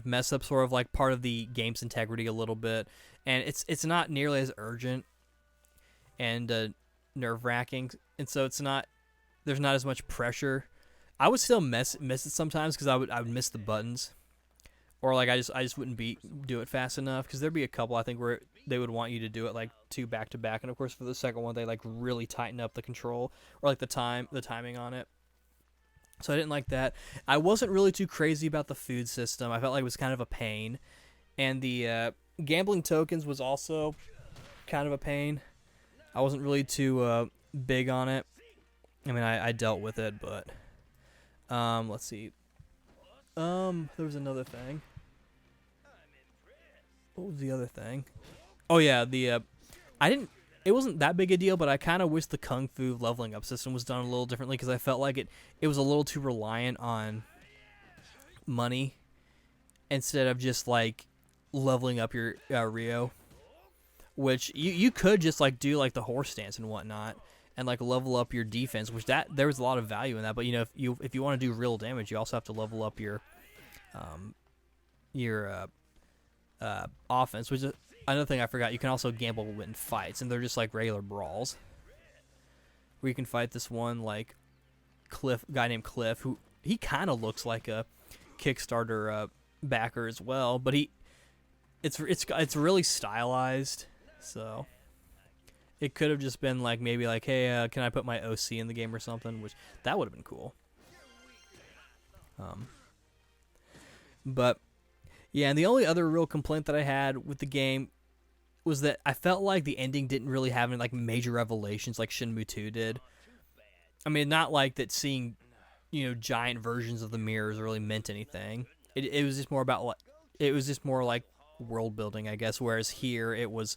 mess up sort of part of the game's integrity a little bit, and it's not nearly as urgent and nerve-wracking, and so there's not as much pressure. I would still miss it sometimes because I would miss the buttons. Or I just wouldn't do it fast enough, because there'd be a couple I think where they would want you to do it 2 back to back, and of course for the second one they really tighten up the control or the timing on it. So I didn't like that. I wasn't really too crazy about the food system. I felt like it was kind of a pain, and the gambling tokens was also kind of a pain. I wasn't really too big on it. I mean, I dealt with it, but let's see. There was another thing. What was the other thing? Oh yeah, it wasn't that big a deal, but I kind of wish the Kung Fu leveling up system was done a little differently, because I felt like it was a little too reliant on money instead of just leveling up your Ryo, which you could just do the horse stance and whatnot, and level up your defense, which there was a lot of value in that. But if you want to do real damage, you also have to level up your offense, which is another thing I forgot. You can also gamble in fights, and they're just regular brawls, where you can fight this one guy named Cliff, who he kind of looks like a Kickstarter backer as well, but it's really stylized, so it could have just been maybe hey, can I put my OC in the game or something, which that would have been cool. But yeah, and the only other real complaint that I had with the game was that I felt like the ending didn't really have any major revelations like Shenmue 2 did. I mean, not that seeing giant versions of the mirrors really meant anything. It was just more about it was just more like world building, I guess. Whereas here, it was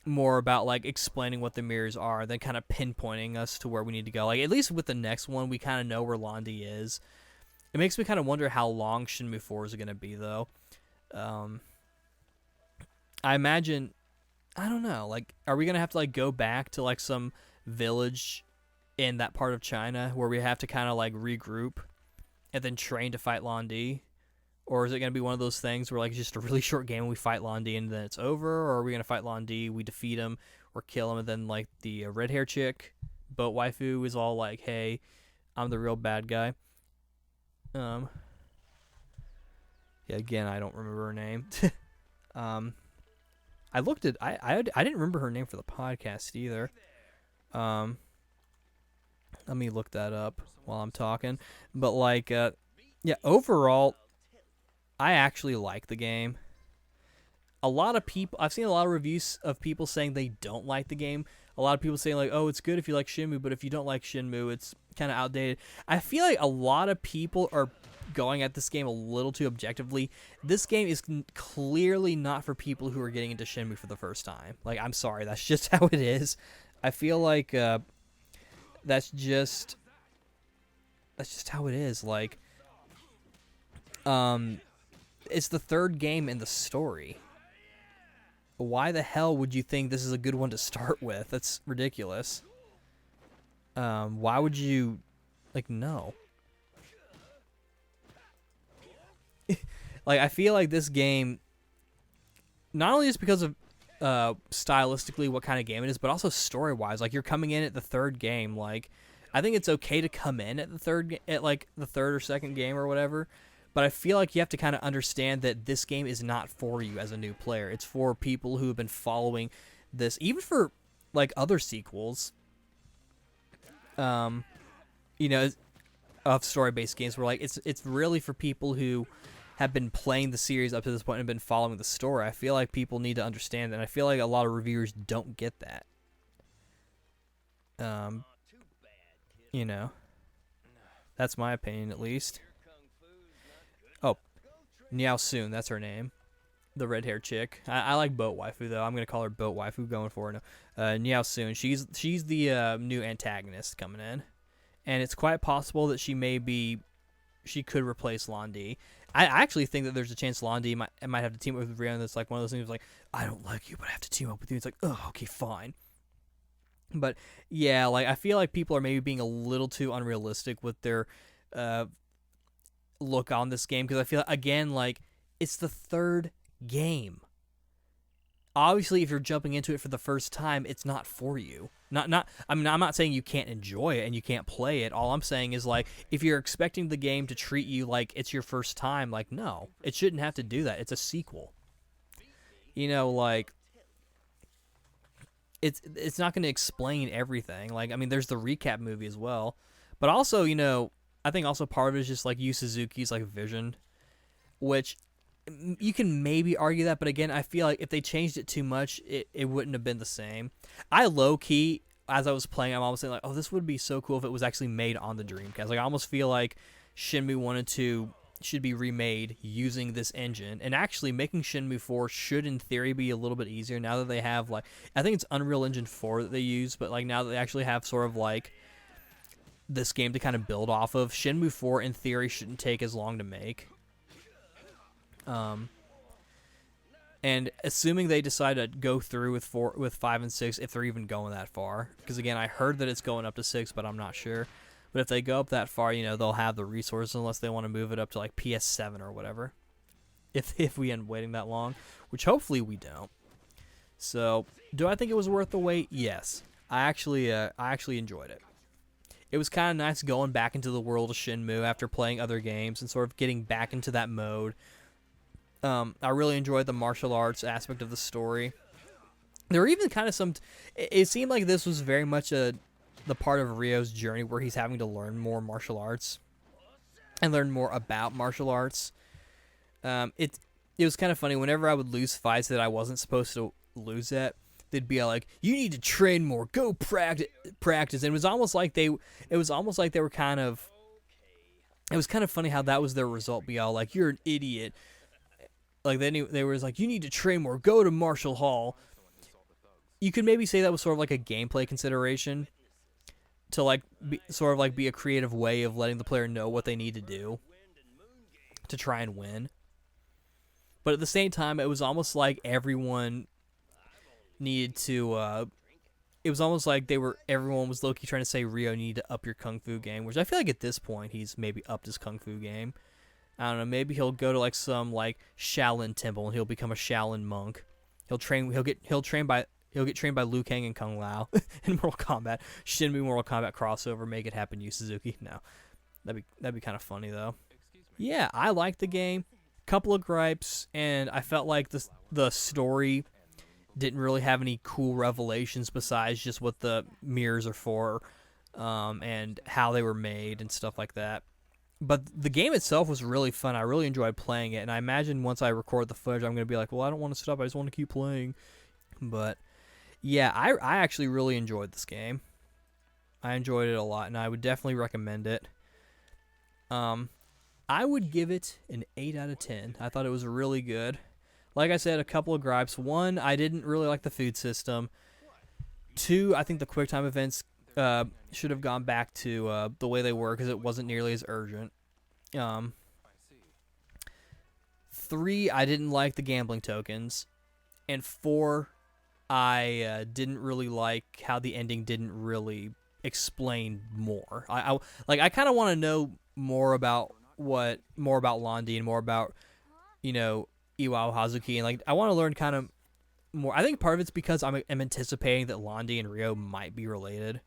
more about like explaining what the mirrors are, then kind of pinpointing us to where we need to go. Like at least with the next one, we kind of know where Londi is. It makes me kind of wonder how long Shenmue 4 is going to be, though. I imagine, I don't know, like, are we going to have to, like, go back to, like, some village in that part of China where we have to kind of, like, regroup and then train to fight Londi? Or is it going to be one of those things where, like, it's just a really short game and we fight Londi and then it's over? Or are we going to fight Londi, we defeat him, or kill him, and then, like, the red hair chick, boat waifu, is all like, hey, I'm the real bad guy. Yeah, again, I don't remember her name. I looked at I didn't remember her name for the podcast either. Let me look that up while I'm talking. But like yeah, overall I actually like the game. A lot of people, I've seen a lot of reviews of people saying they don't like the game. A lot of people saying like, "Oh, it's good if you like Shenmue, but if you don't like Shenmue, it's kind of outdated." I feel like a lot of people are going at this game a little too objectively. This game is clearly not for people who are getting into Shenmue for the first time. Like, I'm sorry, that's just how it is. I feel like that's just how it is. Like, it's the third game in the story. Why the hell would you think this is a good one to start with? That's ridiculous. Why would you, like, no. Like, I feel like this game, not only just because of stylistically what kind of game it is, but also story-wise. Like, you're coming in at the third game. Like, I think it's okay to come in at the third or second game or whatever. But I feel like you have to kind of understand that this game is not for you as a new player. It's for people who have been following this, even for like other sequels. You know, of story-based games, where like it's really for people who have been playing the series up to this point and been following the story. I feel like people need to understand that, and I feel like a lot of reviewers don't get that. You know, that's my opinion, at least. Oh, Niao Soon, that's her name. The red-haired chick. I like Boat Waifu, though. I'm going to call her Boat Waifu going forward. Niao Soon. She's the new antagonist coming in. And it's quite possible that she could replace Londi. I actually think that there's a chance Londi might have to team up with Rion. That's like one of those things like, I don't like you, but I have to team up with you. It's like, oh, okay, fine. But, yeah, like, I feel like people are maybe being a little too unrealistic with their look on this game, because I feel, again, like, it's the third game. Obviously, if you're jumping into it for the first time, it's not for you. I mean, I'm not saying you can't enjoy it and you can't play it. All I'm saying is, like, if you're expecting the game to treat you like it's your first time, like, no, it shouldn't have to do that. It's a sequel. You know, like, it's not going to explain everything. Like, I mean, there's the recap movie as well, but also, you know, I think also part of it is just like Yu Suzuki's like vision, which you can maybe argue that, but again, I feel like if they changed it too much, it wouldn't have been the same. I low-key, as I was playing, I'm almost saying like, oh, this would be so cool if it was actually made on the Dreamcast. Like, I almost feel like Shenmue 1 and 2 should be remade using this engine, and actually making Shenmue 4 should in theory be a little bit easier now that they have, like, I think it's Unreal Engine 4 that they use, but like now that they actually have sort of like this game to kind of build off of, Shenmue 4 in theory shouldn't take as long to make. And assuming they decide to go through with 5 and 6, if they're even going that far, because again, I heard that it's going up to 6, but I'm not sure. But if they go up that far, you know, they'll have the resources, unless they want to move it up to like PS7 or whatever. If we end up waiting that long, which hopefully we don't. So, do I think it was worth the wait? Yes. I actually enjoyed it. It was kind of nice going back into the world of Shenmue after playing other games and sort of getting back into that mode. I really enjoyed the martial arts aspect of the story. There were even kind of some... It seemed like this was very much the part of Ryo's journey where he's having to learn more martial arts and learn more about martial arts. It was kind of funny. Whenever I would lose fights that I wasn't supposed to lose at, they'd be like, "You need to train more. Go practice." And it was almost like they were kind of... It was kind of funny how that was their result. Be all like, "You're an idiot." Like they were like, you need to train more. Go to Marshall Hall. You could maybe say that was sort of like a gameplay consideration to like be a creative way of letting the player know what they need to do to try and win. But at the same time, it was almost like everyone needed to. It was almost like everyone was low-key trying to say, Ryo, you need to up your kung fu game, which I feel like at this point he's maybe upped his kung fu game. I don't know, maybe he'll go to like some like Shaolin temple and he'll become a Shaolin monk. He'll get trained by Liu Kang and Kung Lao in Mortal Kombat. Shenmue Mortal Kombat crossover, make it happen, Yu Suzuki. No. That'd be kind of funny though. Yeah, I liked the game. Couple of gripes, and I felt like the story didn't really have any cool revelations besides just what the mirrors are for, and how they were made and stuff like that. But the game itself was really fun. I really enjoyed playing it, and I imagine once I record the footage, I'm going to be like, well, I don't want to stop. I just want to keep playing. But yeah, I actually really enjoyed this game. I enjoyed it a lot, and I would definitely recommend it. I would give it an 8 out of 10. I thought it was really good. Like I said, a couple of gripes. One, I didn't really like the food system. Two, I think the QuickTime events should have gone back to the way they were because it wasn't nearly as urgent. Three, I didn't like the gambling tokens. And four, I didn't really like how the ending didn't really explain more. I kind of want to know more about Londi and more about, Iwao Hazuki, and like I want to learn kind of more. I think part of it's because I'm anticipating that Londi and Ryo might be related,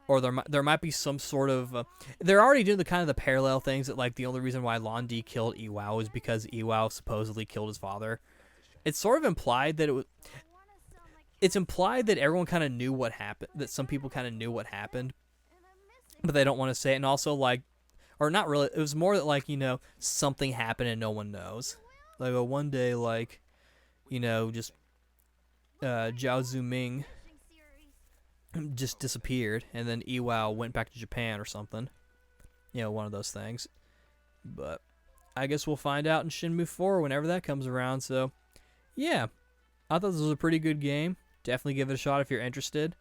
or there might be some sort of they're already doing the parallel things that like the only reason why Londi killed Iwao is because Iwao supposedly killed his father. It's sort of implied that it's implied that everyone kind of knew what happened, that some people kind of knew what happened, but they don't want to say it, and also like, or not really, it was more that like, something happened and no one knows. Like, one day, like, just Zhao Zuming just disappeared, and then Iwao went back to Japan or something. One of those things. But I guess we'll find out in Shenmue 4 whenever that comes around. So, yeah, I thought this was a pretty good game. Definitely give it a shot if you're interested.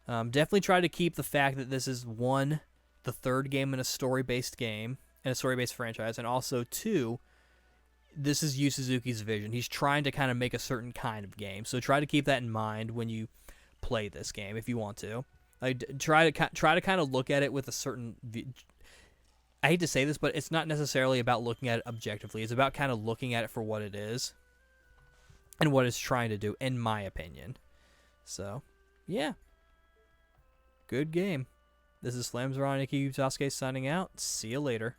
Definitely try to keep the fact that this is, one, the third game in a story-based game, and a story-based franchise, and also, two, this is Yu Suzuki's vision. He's trying to kind of make a certain kind of game, so try to keep that in mind when you play this game if you want to. Like, try to kind of look at it with a certain. I hate to say this, but it's not necessarily about looking at it objectively. It's about kind of looking at it for what it is and what it's trying to do, in my opinion. So, yeah, good game. This is Slams Ron Tasuke signing out. See you later.